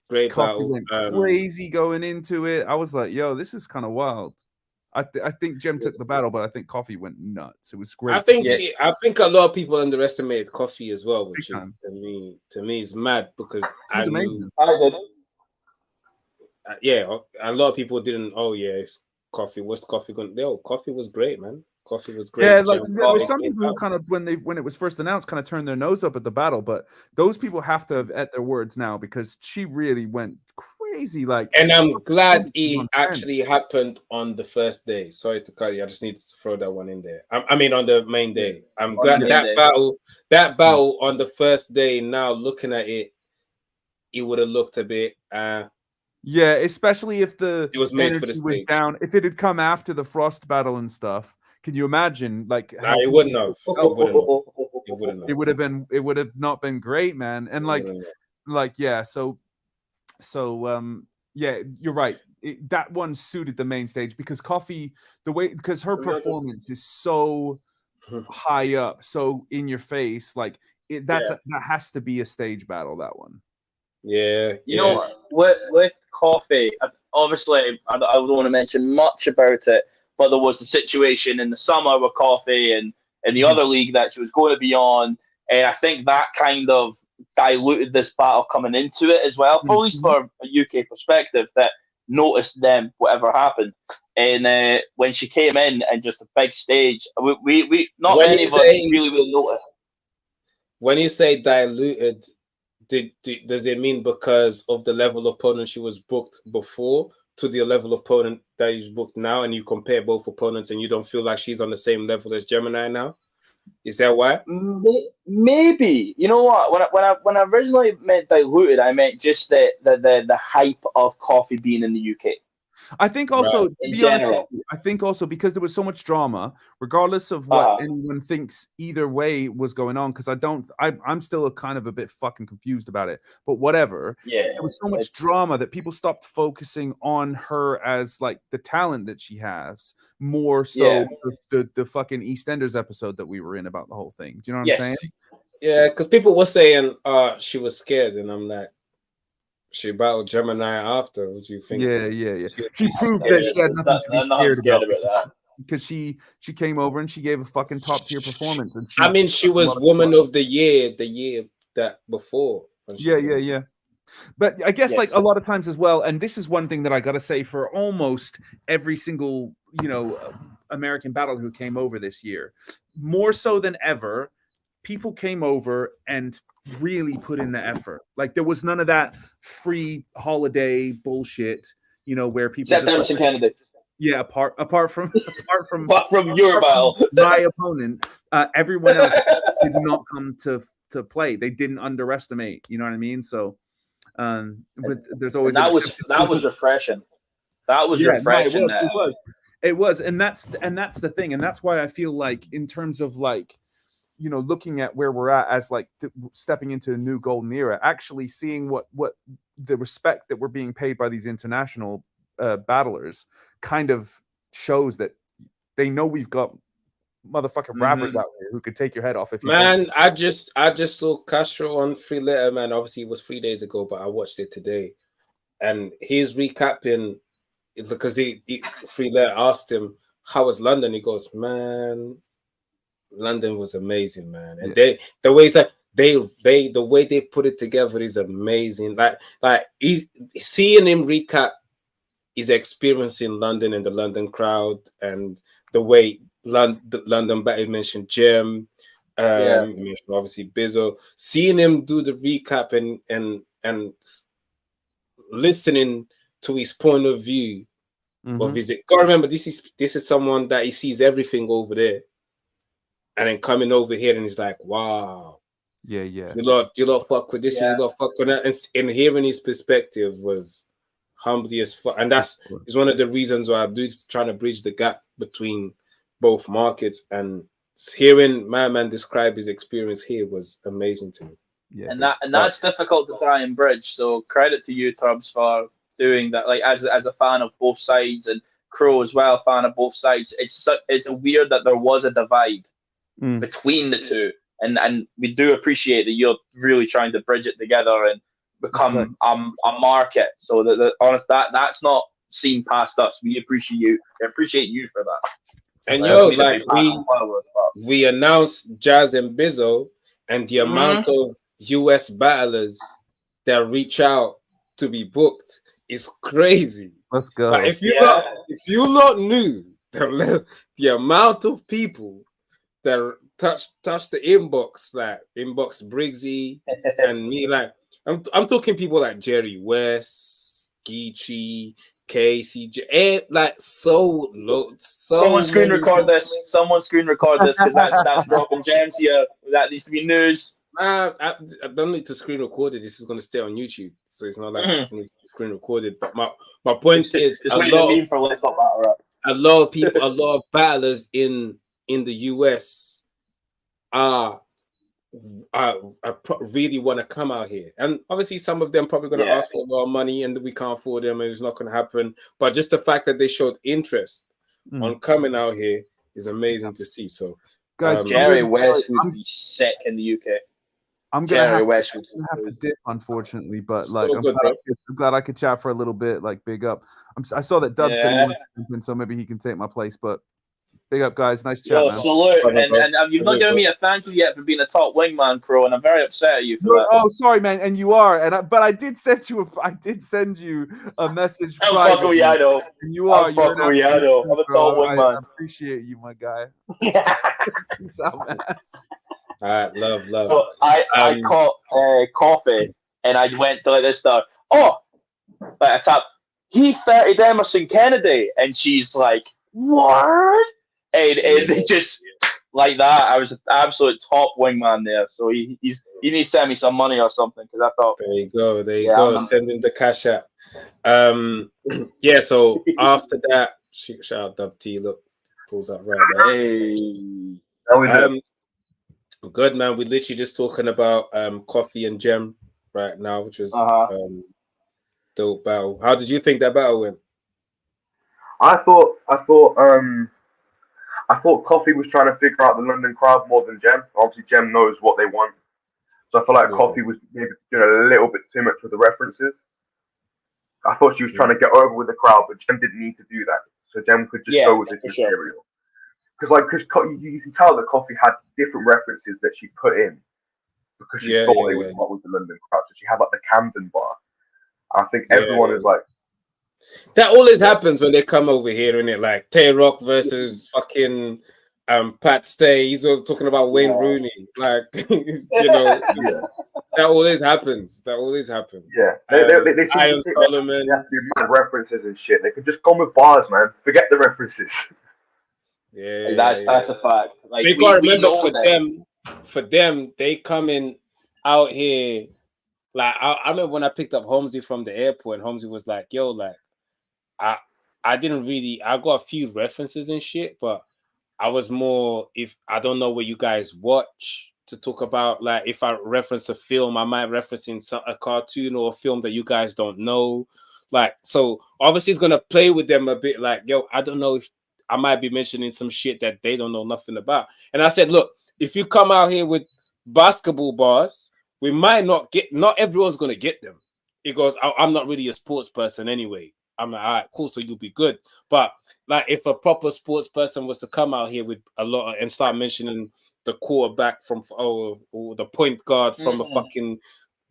Great Coffee battle. went crazy going into it. I was like, yo, this is kind of wild. I think Gem took the battle, but I think Coffee went nuts. It was great. I think a lot of people underestimated Coffee as well, which is, to me is mad, because it was amazing. I did. A lot of people didn't. Oh yeah, it's Coffee. What's Coffee going? Coffee was great, man. Coffee was great. Yeah, like there were some people who kind of, when it was first announced, kind of turned their nose up at the battle, but those people have to have at their words now, because she really went crazy. Like, and I'm glad it actually happened on the first day. Sorry to cut you. I just need to throw that one in there. I mean, on the main day. I'm glad that battle on the first day. Now looking at it, it would have looked a bit. Yeah, especially if the it was made for the energy was down. If it had come after the Frost battle and stuff. Can you imagine, like, how it wouldn't have. It would have not been great, man. And yeah, you're right. That one suited the main stage, because Coffee, because her performance is so high up, so in your face, like that has to be a stage battle. That one. Yeah. You know what? With Coffee, obviously, I don't want to mention much about it. But there was the situation in the summer with Coffee and the other league that she was going to be on. And I think that kind of diluted this battle coming into it as well, at least for a UK perspective, that noticed them, whatever happened. And when she came in and just a big stage, we not many of us really noticed. When you say diluted, does it mean because of the level of opponent she was booked before to the level of opponent that is booked now, and you compare both opponents and you don't feel like she's on the same level as Gemini now? Is that why? Maybe. You know what? When I originally meant diluted, I meant just the hype of Coffee being in the UK. I think also, to be honest, I think also because there was so much drama, regardless of what anyone thinks either way was going on, because I'm still kind of a bit fucking confused about it, but whatever. Yeah, there was so much drama that people stopped focusing on her as like the talent that she has, more so the fucking EastEnders episode that we were in about the whole thing. Do you know what I'm saying? Yeah, because people were saying she was scared, and I'm like, she battled Gemini after. What do you think? Yeah. She proved that she had nothing to be scared about that. Because she came over and she gave a fucking top tier performance. And she was Woman of the Year the year that before. Yeah. But I guess like a lot of times as well, and this is one thing that I gotta say for almost every single American battle who came over this year, more so than ever, people came over and really put in the effort. Like there was none of that free holiday bullshit, where people except Emerson Kennedy. Yeah, apart from But from your battle, my opponent, everyone else did not come to play. They didn't underestimate. You know what I mean? So, but there's always and an that exception. was refreshing. That was refreshing. It was, and that's the thing, and that's why I feel like in terms of like, you know, looking at where we're at as like stepping into a new golden era, actually seeing what the respect that we're being paid by these international battlers kind of shows that they know we've got motherfucking rappers out here who could take your head off if you man. I just saw Castro on Free Letter, man. Obviously it was 3 days ago, but I watched it today, and he's recapping because he Free Letter asked him how was London. He goes, man, London was amazing, man. And the way that the way they put it together is amazing. Like he's seeing him recap his experience in London and the London crowd, and the way London battle. You mentioned Jem, you mentioned obviously Bizzo. Seeing him do the recap and listening to his point of view of his. Gotta remember, this is someone that he sees everything over there, and then coming over here and he's like, wow, yeah, you lot fuck with this, you lot fuck with that, and hearing his perspective was humbly as fuck, and that's is one of the reasons why I'm trying to bridge the gap between both markets, and hearing my man describe his experience here was amazing to me. Yeah, and that's difficult to try and bridge. So credit to you, Tubbs, for doing that. Like as a fan of both sides, and Crow as well, fan of both sides. It's weird that there was a divide between the two, and we do appreciate that you're really trying to bridge it together and become a market. So that's not seen past us. We appreciate you. We appreciate you for that. And like we announced Jazz and Bizzo, and the amount of US battlers that reach out to be booked is crazy. Let's go. Like if you lot knew the amount of people that touch the inbox, like inbox Briggsy and me, like I'm talking people like Jerry West, Geechee, KCJ, like so someone screen record this because that's dropping gems here. That needs to be news. I don't need to screen record it. This is going to stay on YouTube, so it's not like it needs to be screen recorded. But my point is a lot of people, a lot of battlers in the US really want to come out here, and obviously some of them probably going to ask for a lot of money, and we can't afford them, and it's not going to happen. But just the fact that they showed interest on coming out here is amazing to see. So, guys, Jerry West would be sick in the UK. I'm gonna have to dip, unfortunately, but like I'm glad I could chat for a little bit. Like, big up. I saw that Dub said he wants to jump in, so maybe he can take my place. But big up, guys. Nice chat, man. Salute. And you've not given me a thank you yet for being a top wingman, Crow, and I'm very upset at you for that. Oh, sorry, man. And you are. But I did send you a message. I'm fucking Rihanna. And you are. I'm fucking Rihanna. I'm a top wingman. I appreciate you, my guy. Peace out, man. All right, love. So I caught coffee, and I went to let this start. Oh, but I tapped. He 30'd Emerson Kennedy, and she's like, what? And it just like that. I was an absolute top wingman there. So he needs to send me some money or something, because I thought. There you go. Send him the cash app. So after that, shout out Dub T. Look, pulls up right there. Hey. Good, man. We're literally just talking about Coffee and Jem right now, which was dope battle. How did you think that battle went? I thought Coffee was trying to figure out the London crowd more than Jem. Obviously, Jem knows what they want, so I feel like Coffee was maybe doing a little bit too much with the references. I thought she was trying to get over with the crowd, but Jem didn't need to do that. So Jem could just go with the material. Because you can tell that Coffee had different references that she put in because she thought they would what with the London crowd. So she had like the Camden bar. I think everyone is like. That always happens when they come over here, isn't it? Like Tay Rock versus fucking Pat Stay. He's always talking about Wayne Rooney. Like, That always happens. That always happens. Yeah, they seem Iron to think Solomon. they have to do mad references and shit. They could just go with bars, man. Forget the references. Yeah, That's a fact. Like you gotta we remember know for them, they coming out here. Like I remember when I picked up Holmesy from the airport, and Holmesy was like, "Yo, like, I didn't really. I got a few references and shit, but I was more if I don't know what you guys watch to talk about. Like, if I reference a film, I might reference in a cartoon or a film that you guys don't know. Like, so obviously, it's gonna play with them a bit. Like, yo, I don't know if I might be mentioning some shit that they don't know nothing about. And I said, look, if you come out here with basketball bars, we might not everyone's going to get them. He goes, I'm not really a sports person anyway. I'm like, all right, cool. So you'll be good. But like, if a proper sports person was to come out here with a lot and start mentioning the quarterback from, or the point guard from a fucking,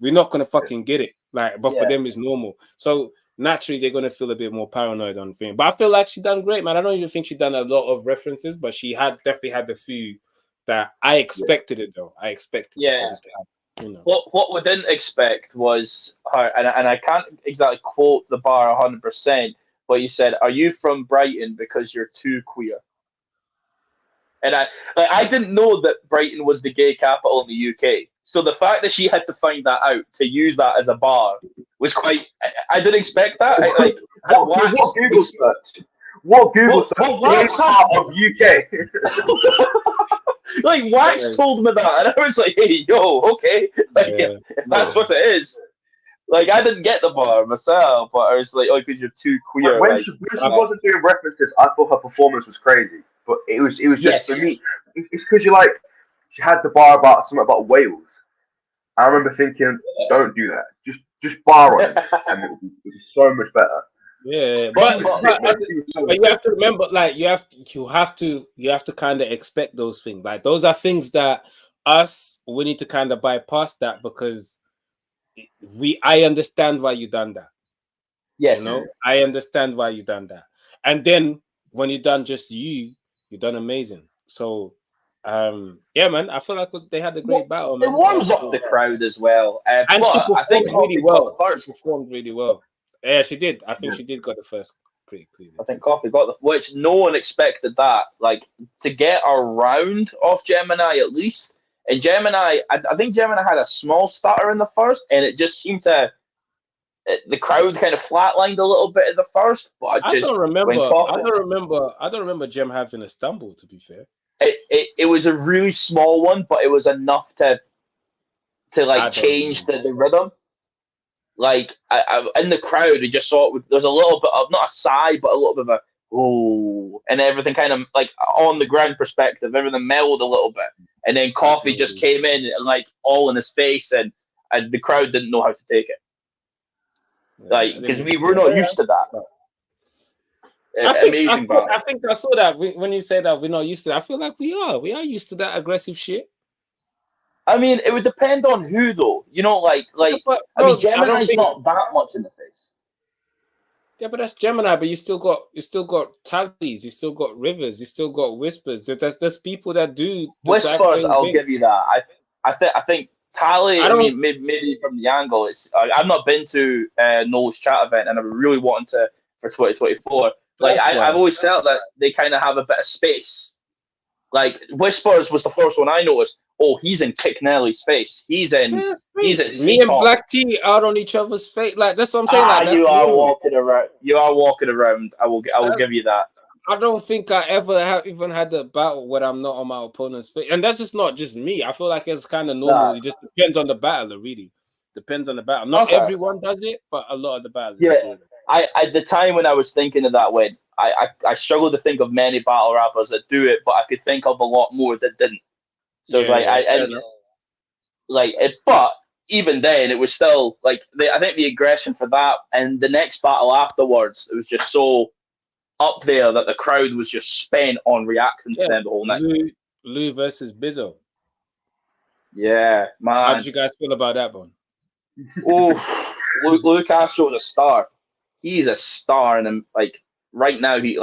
we're not going to fucking get it. Like, but for them, it's normal. So naturally, they're going to feel a bit more paranoid on things. But I feel like she done great, man. I don't even think she done a lot of references, but she definitely had the few that I expected it, though. I expected it to happen, you know. What we didn't expect was her, and I can't exactly quote the bar 100%, but he said, "Are you from Brighton because you're too queer?" And I didn't know that Brighton was the gay capital in the UK. So the fact that she had to find that out to use that as a bar was quite. I didn't expect that. What Google search? What Google search came out of UK? Like Wax told me that, and I was like, "Hey, yo, okay, like if that's what it is." Like I didn't get the bar myself, but I was like, "Oh, because you're too queer." When she wasn't doing references, I thought her performance was crazy. But it was just for me. It's because she had the bar about something about Wales. I remember thinking, don't do that. Just bar on it, and it would be so much better. Yeah, but you have to remember, like you have to kind of expect those things. Like those are things that we need to kind of bypass that because I understand why you done that. Yes, you know, I understand why you done that. And then when you done just you done amazing. So yeah, man, I feel like they had a great battle. Man. It warms up the crowd as well. And but she performed I think really well. She performed really well. Yeah, she did. I think she did got the first pretty clearly. I think Coffee got which no one expected that. Like to get a round off Gemini at least. And Gemini, I think Gemini had a small stutter in the first, and it just seemed to the crowd kind of flatlined a little bit in the first. But I don't remember Gem having a stumble. To be fair, it was a really small one, but it was enough to like change the rhythm. Like I in the crowd, I just saw there's a little bit of not a sigh, but a little bit of a oh, and everything kind of like on the ground perspective, everything mellowed a little bit, and then Coffee just came in and like all in his face, and the crowd didn't know how to take it, like because we were not used to that. I think I saw that when you said that we're not used to that. I feel like we are used to that aggressive shit. I mean, it would depend on who, though. You know, like Gemini's not that much in the face. Yeah, but that's Gemini. But you still got tallies, you still got rivers, you still got whispers. There's people that do whispers. I'll give you that. I think tally. I mean, maybe from the angle, it's I've not been to Noel's chat event, and I'm really wanting to for 2024. Like I've always felt that they kind of have a bit of space. Like Whispers was the first one I noticed. Oh, he's in Kick Nelly's face. He's in me and Black T out on each other's face. Like that's what I'm saying. Like, you are walking around. You are walking around. I will give you that. I don't think I ever have even had the battle where I'm not on my opponent's face, and that's just not just me. I feel like it's kind of normal. It just depends on the battle. Really depends on the battle. Not everyone does it, but a lot of the battles. Yeah, I at the time when I was thinking of that way, I struggled to think of many battle rappers that do it, but I could think of a lot more that didn't. So it's but even then, it was still like I think the aggression for that and the next battle afterwards, it was just so up there that the crowd was just spent on reacting to them the whole night. Lou versus Bizzo. Yeah, man. How did you guys feel about that one? Oh, Lou Castro's a star. He's a star, and like. Right now, you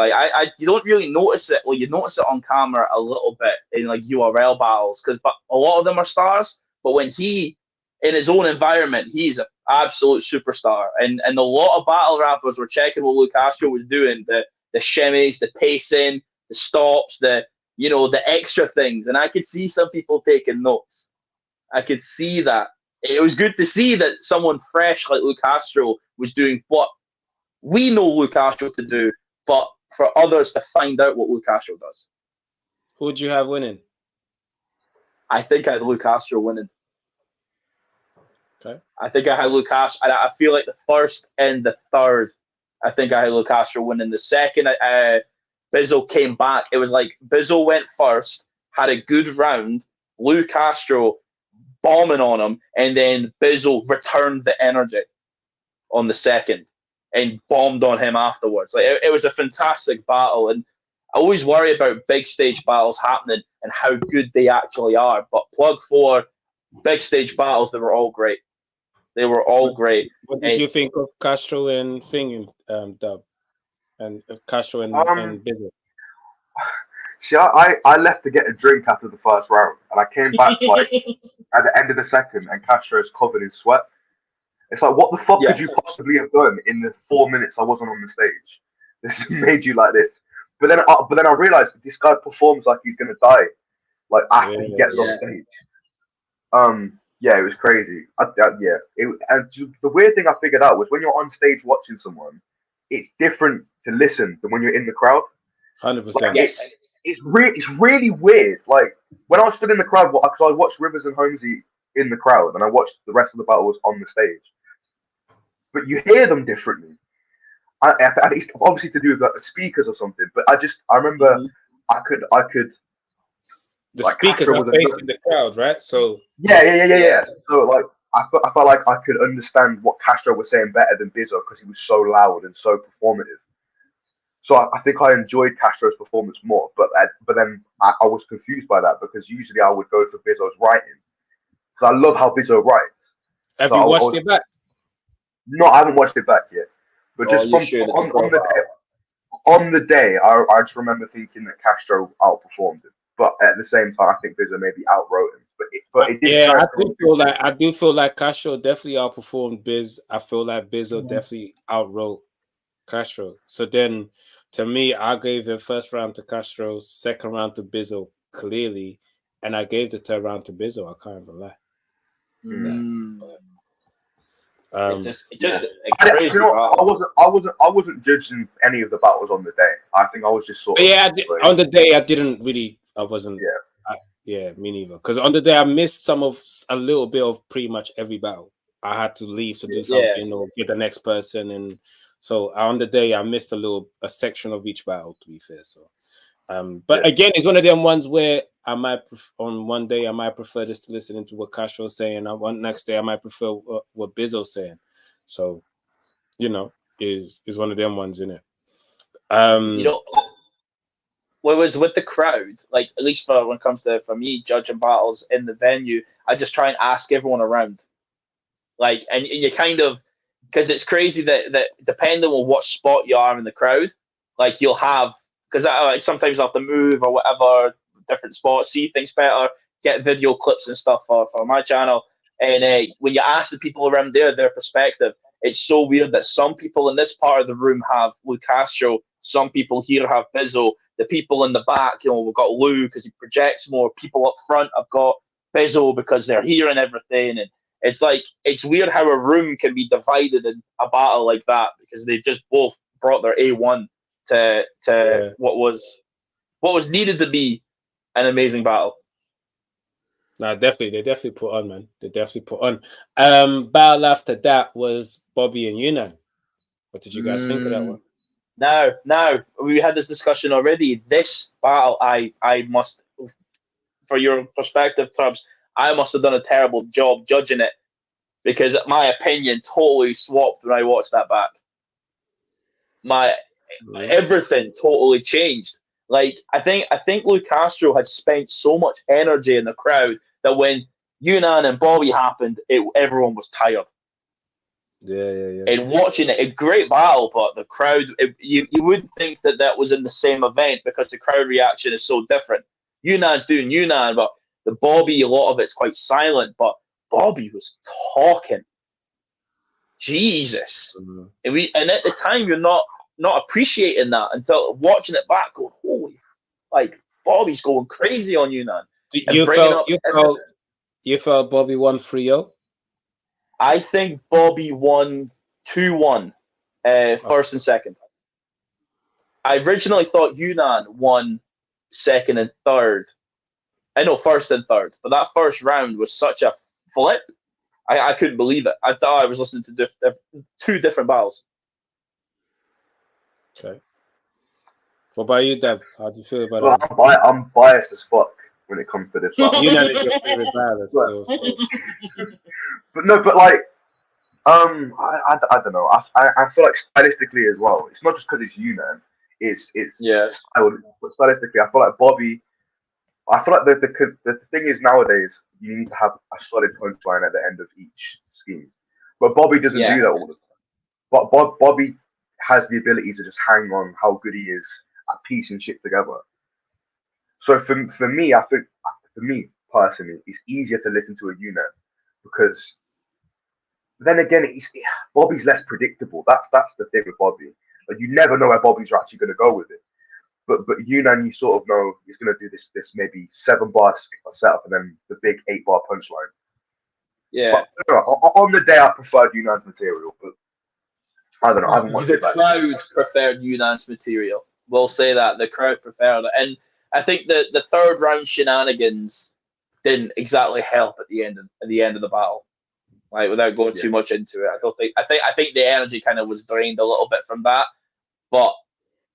don't really notice it. Well, you notice it on camera a little bit in like URL battles, but a lot of them are stars. But when he in his own environment, he's an absolute superstar. And a lot of battle rappers were checking what Luke Castro was doing, the shimmies, the pacing, the stops, the extra things. And I could see some people taking notes. I could see that. It was good to see that someone fresh like Luke Castro was doing what we know Luke Castro to do, but for others to find out what Luke Castro does. Who would you have winning? I think I had Luke Castro winning. Okay. I think I had Luke Castro. I feel like the first and the third, I think I had Luke Castro winning. The second, Bizzle came back. It was like Bizzle went first, had a good round, Luke Castro bombing on him, and then Bizzle returned the energy on the second and bombed on him afterwards. Like it was a fantastic battle, and I always worry about big stage battles happening and how good they actually are. But Plug 4 big stage battles, they were all great. They were all great. What did you think of Castro and Dub? And Castro and Bizzle? See, I left to get a drink after the first round, and I came back like at the end of the second, and Castro is covered in sweat. It's like, what the fuck could you possibly have done in the 4 minutes I wasn't on the stage? This made you like this. But then I realized this guy performs like he's gonna die, like after he gets off stage. Yeah, it was crazy. And the weird thing I figured out was when you're on stage watching someone, it's different to listen than when you're in the crowd. 100%. Like, it's really weird. Like when I stood in the crowd, because I watched Rivers and Holmesy in the crowd, and I watched the rest of the battles on the stage. But you hear them differently. It's obviously to do with like the speakers or something. But I remember I could. The speakers are facing the crowd, right? So yeah. So like I felt like I could understand what Castro was saying better than Bizzo because he was so loud and so performative. So I think I enjoyed Castro's performance more, but then I was confused by that because usually I would go for Bizzo's writing. So I love how Bizzo writes. Have you watched it back? No, I haven't watched it back yet. But just on the day, I just remember thinking that Castro outperformed him. But at the same time, I think Bizzo maybe outwrote him. But it did. Yeah, I do feel like Castro definitely outperformed Biz. I feel like Bizzo definitely outwrote Castro. So then, to me, I gave the first round to Castro, second round to Bizzo clearly, and I gave the third round to Bizzo. I can't even lie. I wasn't judging any of the battles on the day. I think I was just sort of. Yeah, on the day I didn't really. I wasn't. Yeah. Me neither. Because on the day I missed a little bit of pretty much every battle. I had to leave to do something or get the next person, and so on the day I missed a section of each battle. To be fair, so. But again, it's one of them ones where I might on one day I might prefer just to listening to what Castro's saying. On next day I might prefer what Bizzo's saying. So, is one of them ones, isn't it? What was with the crowd, like at least when it comes to for me judging battles in the venue, I just try and ask everyone around, like, and you kind of because it's crazy that depending on what spot you are in the crowd, like you'll have. Because sometimes I have to move or whatever, different spots, see things better, get video clips and stuff for my channel. And when you ask the people around there their perspective, it's so weird that some people in this part of the room have Luke Castro, some people here have Bizzo, the people in the back, we've got Lou because he projects more, people up front have got Bizzo because they're hearing everything. And it's like, it's weird how a room can be divided in a battle like that because they just both brought their A1 to what was needed to be an amazing battle. No, they definitely put on, man. They definitely put on. Battle after that was Bobby and Yunnan. What did you guys think of that one? No, we had this discussion already. This battle, I must, for your perspective, Tubbs, I must have done a terrible job judging it because my opinion totally swapped when I watched that back. Everything totally changed. Like I think Luke Castro had spent so much energy in the crowd that when Yunnan and Bobby happened, everyone was tired. Yeah. And watching it, a great battle, but the crowd, you wouldn't think that was in the same event because the crowd reaction is so different. Yunnan's doing Yunnan, but the Bobby, a lot of it's quite silent. But Bobby was talking. Jesus. And at the time you're not appreciating that until watching it back, going, holy, like Bobby's going crazy on you, man. You felt Bobby won 3-0? I think Bobby won 2-1, first and second. I originally thought Yunnan won second and third. I know first and third, but that first round was such a flip. I couldn't believe it. I thought I was listening to two different battles. Okay. What about you, Deb? How do you feel about it? I'm biased as fuck when it comes to this battle. Yunnan is your favorite battle still. So. but like, I don't know. I feel like stylistically as well. It's not just because it's Yunnan. It's but stylistically, I feel like Bobby. I feel like the thing is nowadays you need to have a solid punchline at the end of each scheme, but Bobby doesn't do that all the time. But Bobby has the ability to just hang on how good he is at piecing shit together. So for me, I think for me personally, it's easier to listen to a Yunnan because then again, Bobby's less predictable. That's the thing with Bobby. Like you never know where Bobby's actually going to go with it. But Yunnan, you sort of know he's going to do this maybe 7-bar setup and then the big 8-bar punchline. Yeah. But, on the day, I preferred Yunnan's material, but I don't know. I haven't watched it. The crowd preferred Yunnan's material. We'll say that the crowd preferred it, and I think the third round shenanigans didn't exactly help at the end of the battle. Like without going too much into it, I think the energy kind of was drained a little bit from that, but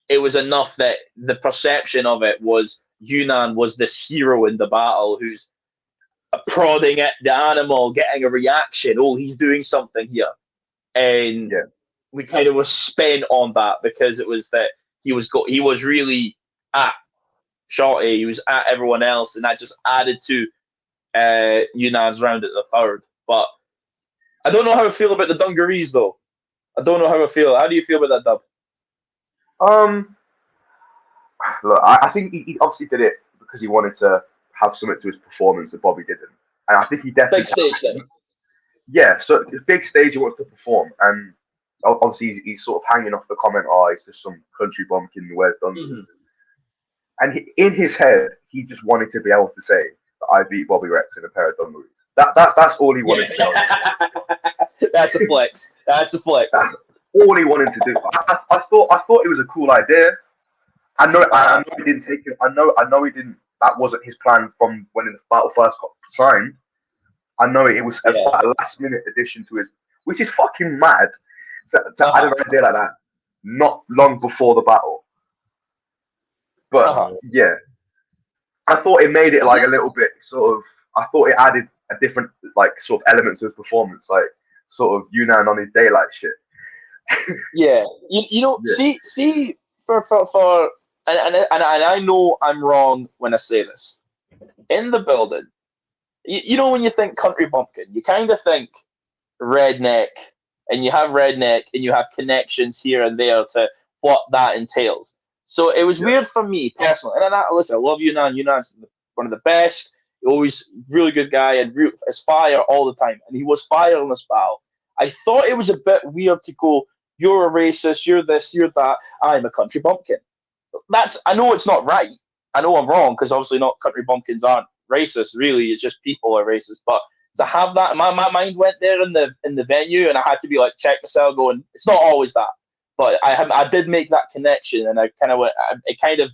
it was enough that the perception of it was Yunnan was this hero in the battle who's prodding at the animal, getting a reaction. Oh, he's doing something here, and we kind of was spent on that because it was that he was really at Shorty, he was at everyone else, and that just added to Yunnan's round at the third. But I don't know how I feel about the dungarees though. I don't know how I feel. How do you feel about that, Dub? Look, I think he obviously did it because he wanted to have something to his performance that Bobby didn't, and I think he definitely big stage then. Yeah, so the big stage he wants to perform, and obviously he's sort of hanging off the comment, "Oh, it's just some country bumpkin who wears dungarees," and in his head, he just wanted to be able to say that I beat Bobby Rex in a pair of dungarees. That's all he wanted to do. That's a flex. That's a flex. That's all he wanted to do. I thought it was a cool idea. I know he didn't take it. I know he didn't. That wasn't his plan from when the battle first got signed. I know it was a last minute addition to his, which is fucking mad. To add an idea like that, not long before the battle. But yeah, I thought it made it like a little bit sort of. I thought it added a different like sort of element to his performance, like sort of Yunnan on his daylight shit. you know, see for. And I know I'm wrong when I say this. In the building, you know when you think country bumpkin, you kind of think redneck, and you have redneck, and you have connections here and there to what that entails. So it was weird for me personally. And listen, I love Yunnan. Yunnan's one of the best. Always really good guy and is fire all the time. And he was fire in this battle. I thought it was a bit weird to go, you're a racist, you're this, you're that. I'm a country bumpkin. I know it's not right. I know I'm wrong because obviously not country bumpkins aren't racist. Really, it's just people are racist. But to have that, my mind went there in the venue, and I had to be like check myself, going, it's not always that. But I did make that connection, and I kind of went. It kind of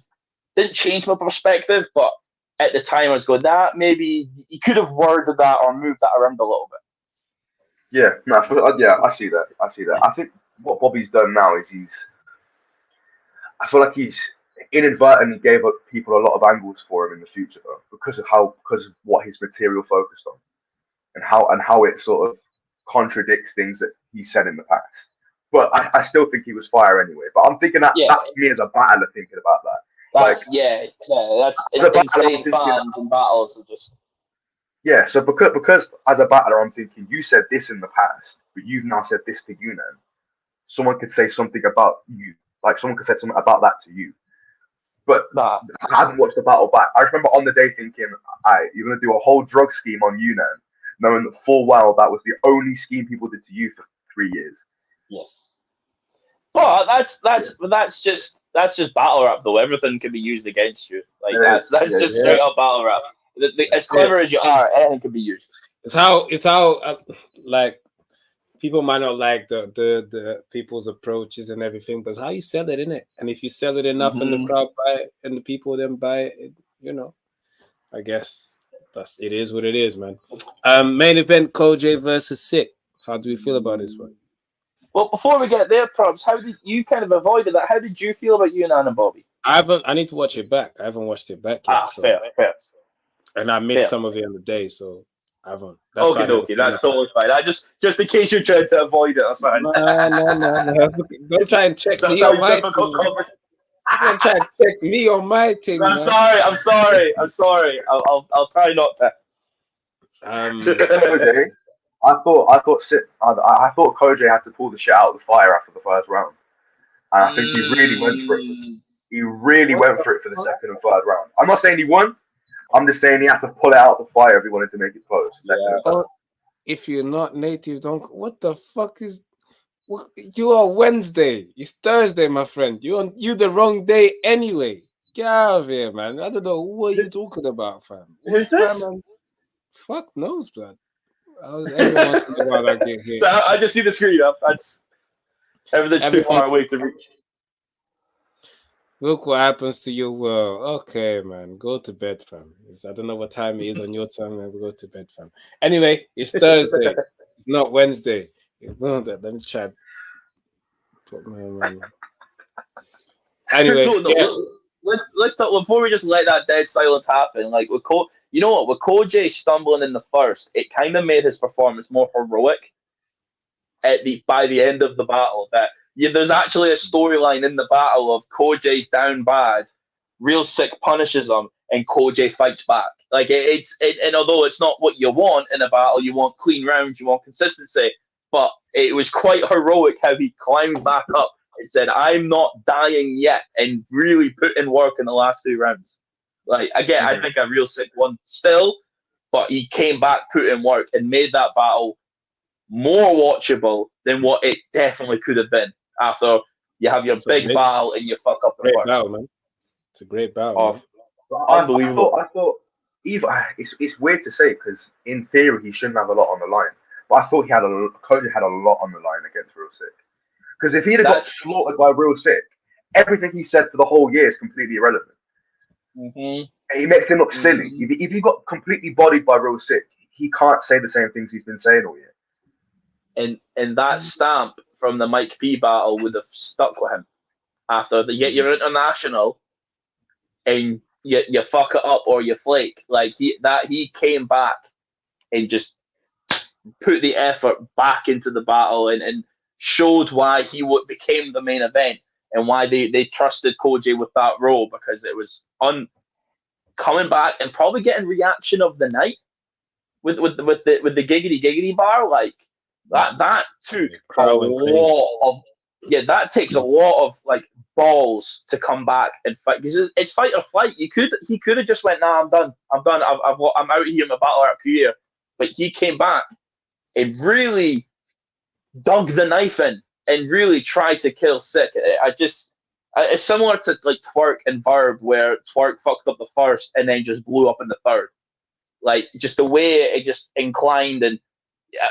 didn't change my perspective, but at the time I was going, that maybe you could have worded that or moved that around a little bit. Yeah, no, I see that. I think what Bobby's done now is I feel like he's inadvertently gave up people a lot of angles for him in the future though, because of what his material focused on, and how it sort of contradicts things that he said in the past. But I still think he was fire anyway. But I'm thinking that's me as a battler thinking about that. That's insane fans and battles are just. Yeah, so because as a battler, I'm thinking you said this in the past, but you've now said this to Yunnan. Someone could say something about you, like someone could say something about that to you. But I haven't watched the battle back. I remember on the day thinking, "Alright, you're gonna do a whole drug scheme on Yunnan knowing that full well that was the only scheme people did to you for 3 years. Yes. But that's just battle rap though. Everything can be used against you. Like that's just straight up battle rap. As clever as you are, anything can be used. It's how like people might not like the people's approaches and everything, but it's how you sell it, innit? And if you sell it enough and the crowd buy it and the people then buy it, you know, I guess it is what it is, man. Main event: Koj versus Sick. How do we feel about this one? Well, before we get there, Probs, how did you kind of avoided that? How did you feel about Yunnan and Bobby? I need to watch it back. I haven't watched it back yet. Fair. And I missed some of it on the day, so I haven't. Okay, that's totally fine. I just in case you're trying to avoid it, that's fine. No. Don't try and check me on my thing. Don't try and check me on my thing. I'm sorry. I'll try not to. I thought Koj had to pull the shit out of the fire after the first round, and I think he really went for it. He really went for it for the second and third round. I'm not saying he won. I'm just saying he had to pull it out of the fire if he wanted to make it close. If you're not native, don't. What the fuck is? What, you are Wednesday. It's Thursday, my friend. You the wrong day anyway. Get out of here, man. I don't know what you're talking about, fam. Who's this? Man? Fuck knows, blood. Everyone's talking about that game here. So I just see the screen up. That's everything's too far away to reach. Look what happens to your world. Okay, man. Go to bed, fam. I don't know what time it is on your time, man. We go to bed, fam. Anyway, it's Thursday. It's not Wednesday. Ignore that. Let me try. Put my Anyway, let's talk before we just let that dead silence happen. Like with you know what? With Koj stumbling in the first, it kind of made his performance more heroic. By the end of the battle, there's actually a storyline in the battle of Koj's down bad, Real Sick punishes him, and Koj fights back. Like and although it's not what you want in a battle, you want clean rounds, you want consistency. But it was quite heroic how he climbed back up and said, "I'm not dying yet," and really put in work in the last 2 rounds. Like again, I think a Real Sick won still, but he came back, put in work, and made that battle more watchable than what it definitely could have been. After you have your big battle and you fuck up the great first. Battle, man. It's a great battle. Unbelievable. I thought it's weird to say because in theory he shouldn't have a lot on the line, but I thought Koj had a lot on the line against Real Sick. Because if he'd have got slaughtered by Real Sick, everything he said for the whole year is completely irrelevant. And he makes him look silly. If he got completely bodied by Real Sick, he can't say the same things he's been saying all year. And that stamp from the Mike P battle would have stuck with him after you're international and you fuck it up or you flake. Like he came back and just put the effort back into the battle and showed why he became the main event and why they trusted Koj with that role, because it was coming back and probably getting reaction of the night with the giggity bar. Like that took a lot of that takes a lot of like balls to come back and fight, because it's fight or flight. He could have just went, nah, I'm done, I'm out here, my battle rap career, but he came back and really dug the knife in and really tried to kill Sick. It's similar to like Twerk and Verb, where Twerk fucked up the first and then just blew up in the third. Like just the way it just inclined, and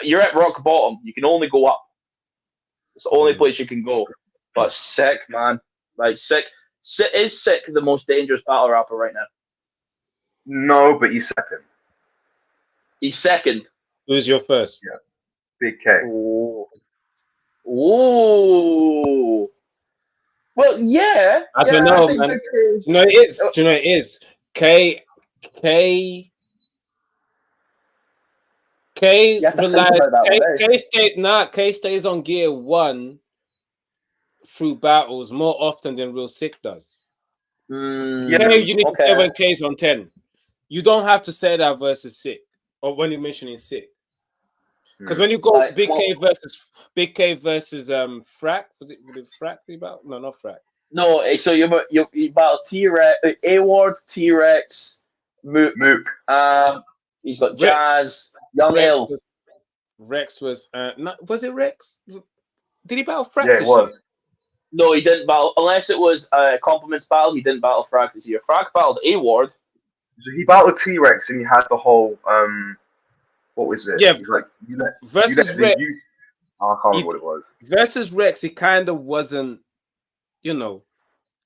you're at rock bottom. You can only go up. It's the only place you can go. But Sick, man, like Sick is Sick the most dangerous battle rapper right now? No, but he's second. He's second. Who's your first? Yeah, Big K. Ooh. Well, yeah. I don't know, man. Do you know it is? K stays on gear 1 through battles more often than Real Sick does. You need to say when K's on 10. You don't have to say that versus Sick or when you're mentioning Sick. Because when you go Big K versus Frack, was it Frack about? No, not Frack. No, so you battle T-Rex, A-Ward, T-Rex, Mook. He's got Jazz. Young L. Rex was not, was it Rex? Did he battle Frack Yeah, it this was. year? No, he didn't battle unless it was a compliments battle. He didn't battle Frag this year. Frag battled A-Ward. So he battled T-Rex and he had the whole what was it? Yeah, He's like versus Rex. I can't remember what it was. Versus Rex, it kind of wasn't, you know.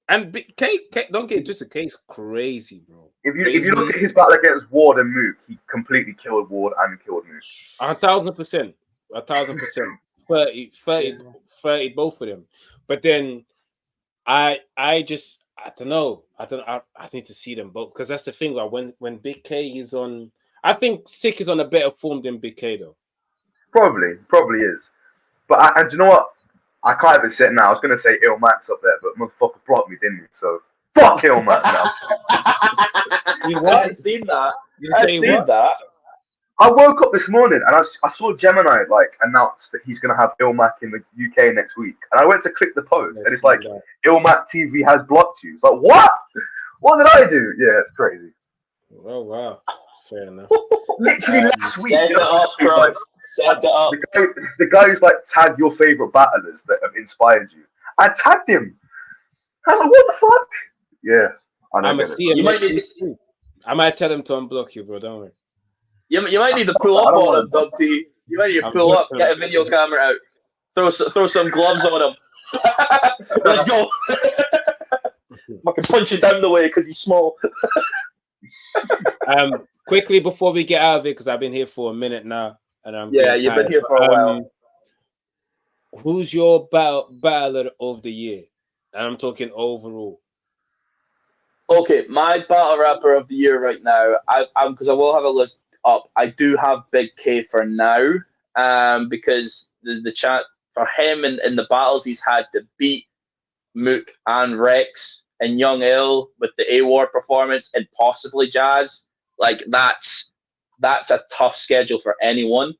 And K don't get just a case crazy, bro. If you look at his battle against Ward and Mook, he completely killed Ward and killed Mook. 1,000%. 1,000%. 30, both of them. But then I don't know. I need to see them both because that's the thing. Like when Big K is on, I think Sick is on a better form than Big K though. Probably is. But and you know what? I can't even say it now. I was gonna say Il Max up there, but motherfucker blocked me, didn't he? So fuck Il Max now. I seen that. That. I woke up this morning and I saw Gemini like announce that he's gonna have Ilmac in the UK next week, and I went to click the post and it's like Ilmac TV has blocked you. It's like what? What did I do? Yeah, it's crazy. Oh wow, fair enough. Literally last week. Set it up, bro. Set it up. The guy who's like tagged your favorite battlers that have inspired you. I tagged him. I was like, what the fuck? Yeah, I know. I'm gonna see him. I might tell him to unblock you, bro. Don't worry. You might need to pull up on him, Doug T. You might need to pull up, get a video camera out, throw some gloves on him. Let's go. I can punch you down the way because he's small. Quickly before we get out of it, because I've been here for a minute now, and I'm you've been here for a while. Who's your battler of the year? And I'm talking overall. Okay, my battle rapper of the year right now, I'm because I will have a list up. I do have Big K for now, because the chat for him in the battles he's had to beat Mook and Rex and Young Ill with the A-War performance and possibly Jazz. Like that's a tough schedule for anyone.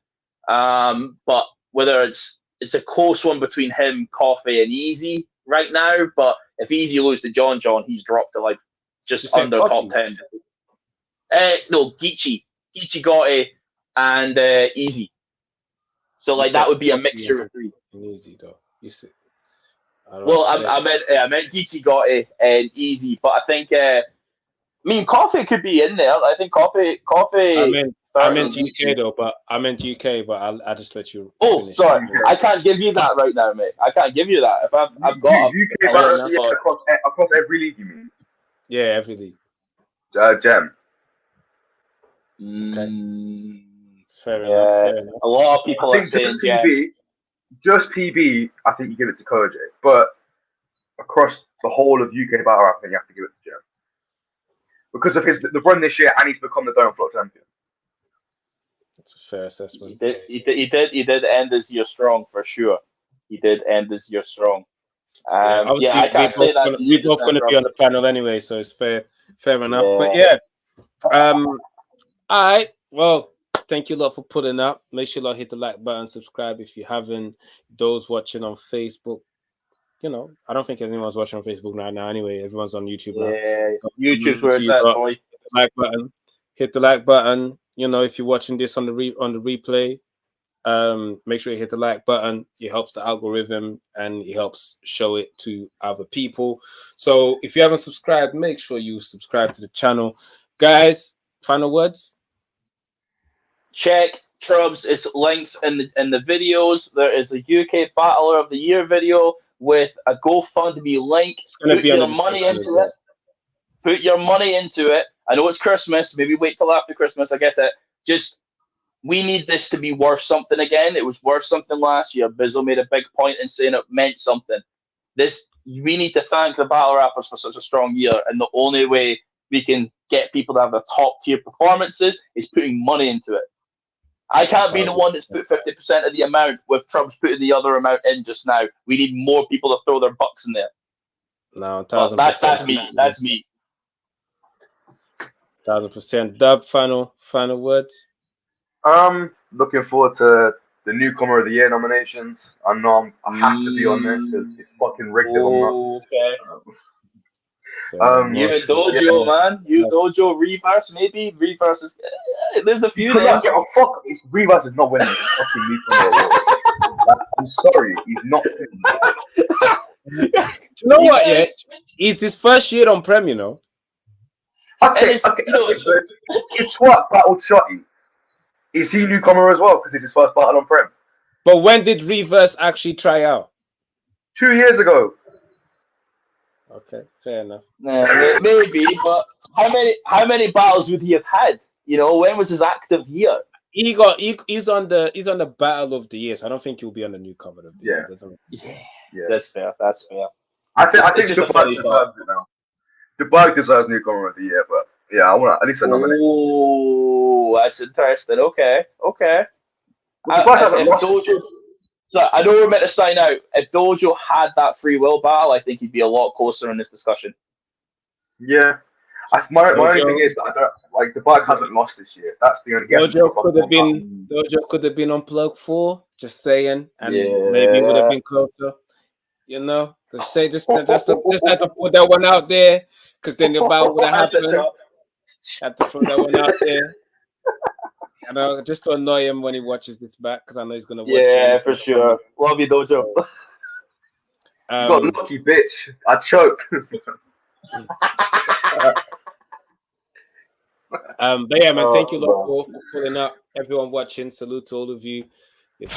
But whether it's a close one between him, Coffee, and Easy right now. But if Easy loses to John, he's dropped to like just under top 10. No, Geechee Gotti and Easy. So like that would be a mixture of three. Easy though. You see. Well, I meant Geechee Gotti and Easy, but I think Coffee could be in there. I think Coffee. I meant GK though, but I'll just let you. Oh, finish. Sorry, I can't give you that right now, mate. I can't give you that. If I've got UK battles across every league, you mean? Yeah, every league. Gem. Okay. Fair enough. A lot of people are saying PB. Just PB, I think you give it to Koji, but across the whole of UK battle rap, I think you have to give it to Gem because of the run this year, and he's become the Don't Flop champion. That's a fair assessment. He did end this year strong for sure. He did end this year strong. I can't say that. We're both going to be on the panel anyway, so it's fair enough. Yeah. But all right. Well, thank you a lot for putting up. Make sure you hit the like button, subscribe if you haven't. Those watching on Facebook, I don't think anyone's watching on Facebook right now anyway. Everyone's on YouTube now. Yeah, so YouTube's where it's at, boy. Like button. Hit the like button. If you're watching this on the replay, make sure you hit the like button. It helps the algorithm and it helps show it to other people. So if you haven't subscribed, make sure you subscribe to the channel. Guys, final words? Check Trubs. It's links in the videos. There is the UK Battler of the Year video with a GoFundMe link. Put your money into it. Put your money into it. I know it's Christmas. Maybe wait till after Christmas. I get it. We need this to be worth something again. It was worth something last year. Bizzle made a big point in saying it meant something. We need to thank the battle rappers for such a strong year, and the only way we can get people to have the top tier performances is putting money into it. I can't be the one that's put 50% of the amount with Trump's putting the other amount in just now. We need more people to throw their bucks in there. No, that's me. That's me. 1,000%. Dub, final words. Looking forward to the newcomer of the year nominations. I know I have to be on this because it's fucking rigged if I'm not. Okay. So, You and Dojo, man. You Dojo Reverse, maybe Reverse is. There's a few Could not names. get a fuck. Reverse is not winning this fucking Newcomer Award. I'm sorry, he's not. do you know what? Yeah, it's his first year on Prem. You know. Okay, it's, okay. you know, So if Swat battled Shotty, is he newcomer as well? Because it's his first battle on Prem. But when did Reverse actually try out? 2 years ago. Okay, fair enough. Maybe, but how many battles would he have had? You know, when was his active year? He's on the battle of the year. So I don't think he'll be on the newcomer of the year. Doesn't Yeah. That's fair. That's fair. I think It's just a Dubai funny deserves thought. it now. Dubai deserves newcomer of the year, but yeah, I want at least a nomination. Oh, that's interesting. Okay. Well, Dubai hasn't If lost. Dojo, so I know we're meant to sign out. If Dojo had that free will battle, I think he'd be a lot closer in this discussion. Yeah. My only Dojo- thing is that I don't like Dubai hasn't lost this year. That's the only. Dojo could have been on plug 4. Just saying, and maybe it would have been closer. You know, just had to put that one out there, because then the battle would have happened. Had to throw that one out there. You know, just to annoy him when he watches this back, because I know he's gonna watch it. Yeah, for sure. Love you, Dojo. You got lucky, bitch. I choked. But yeah, man, thank you lot for pulling up. Everyone watching, salute to all of you. It's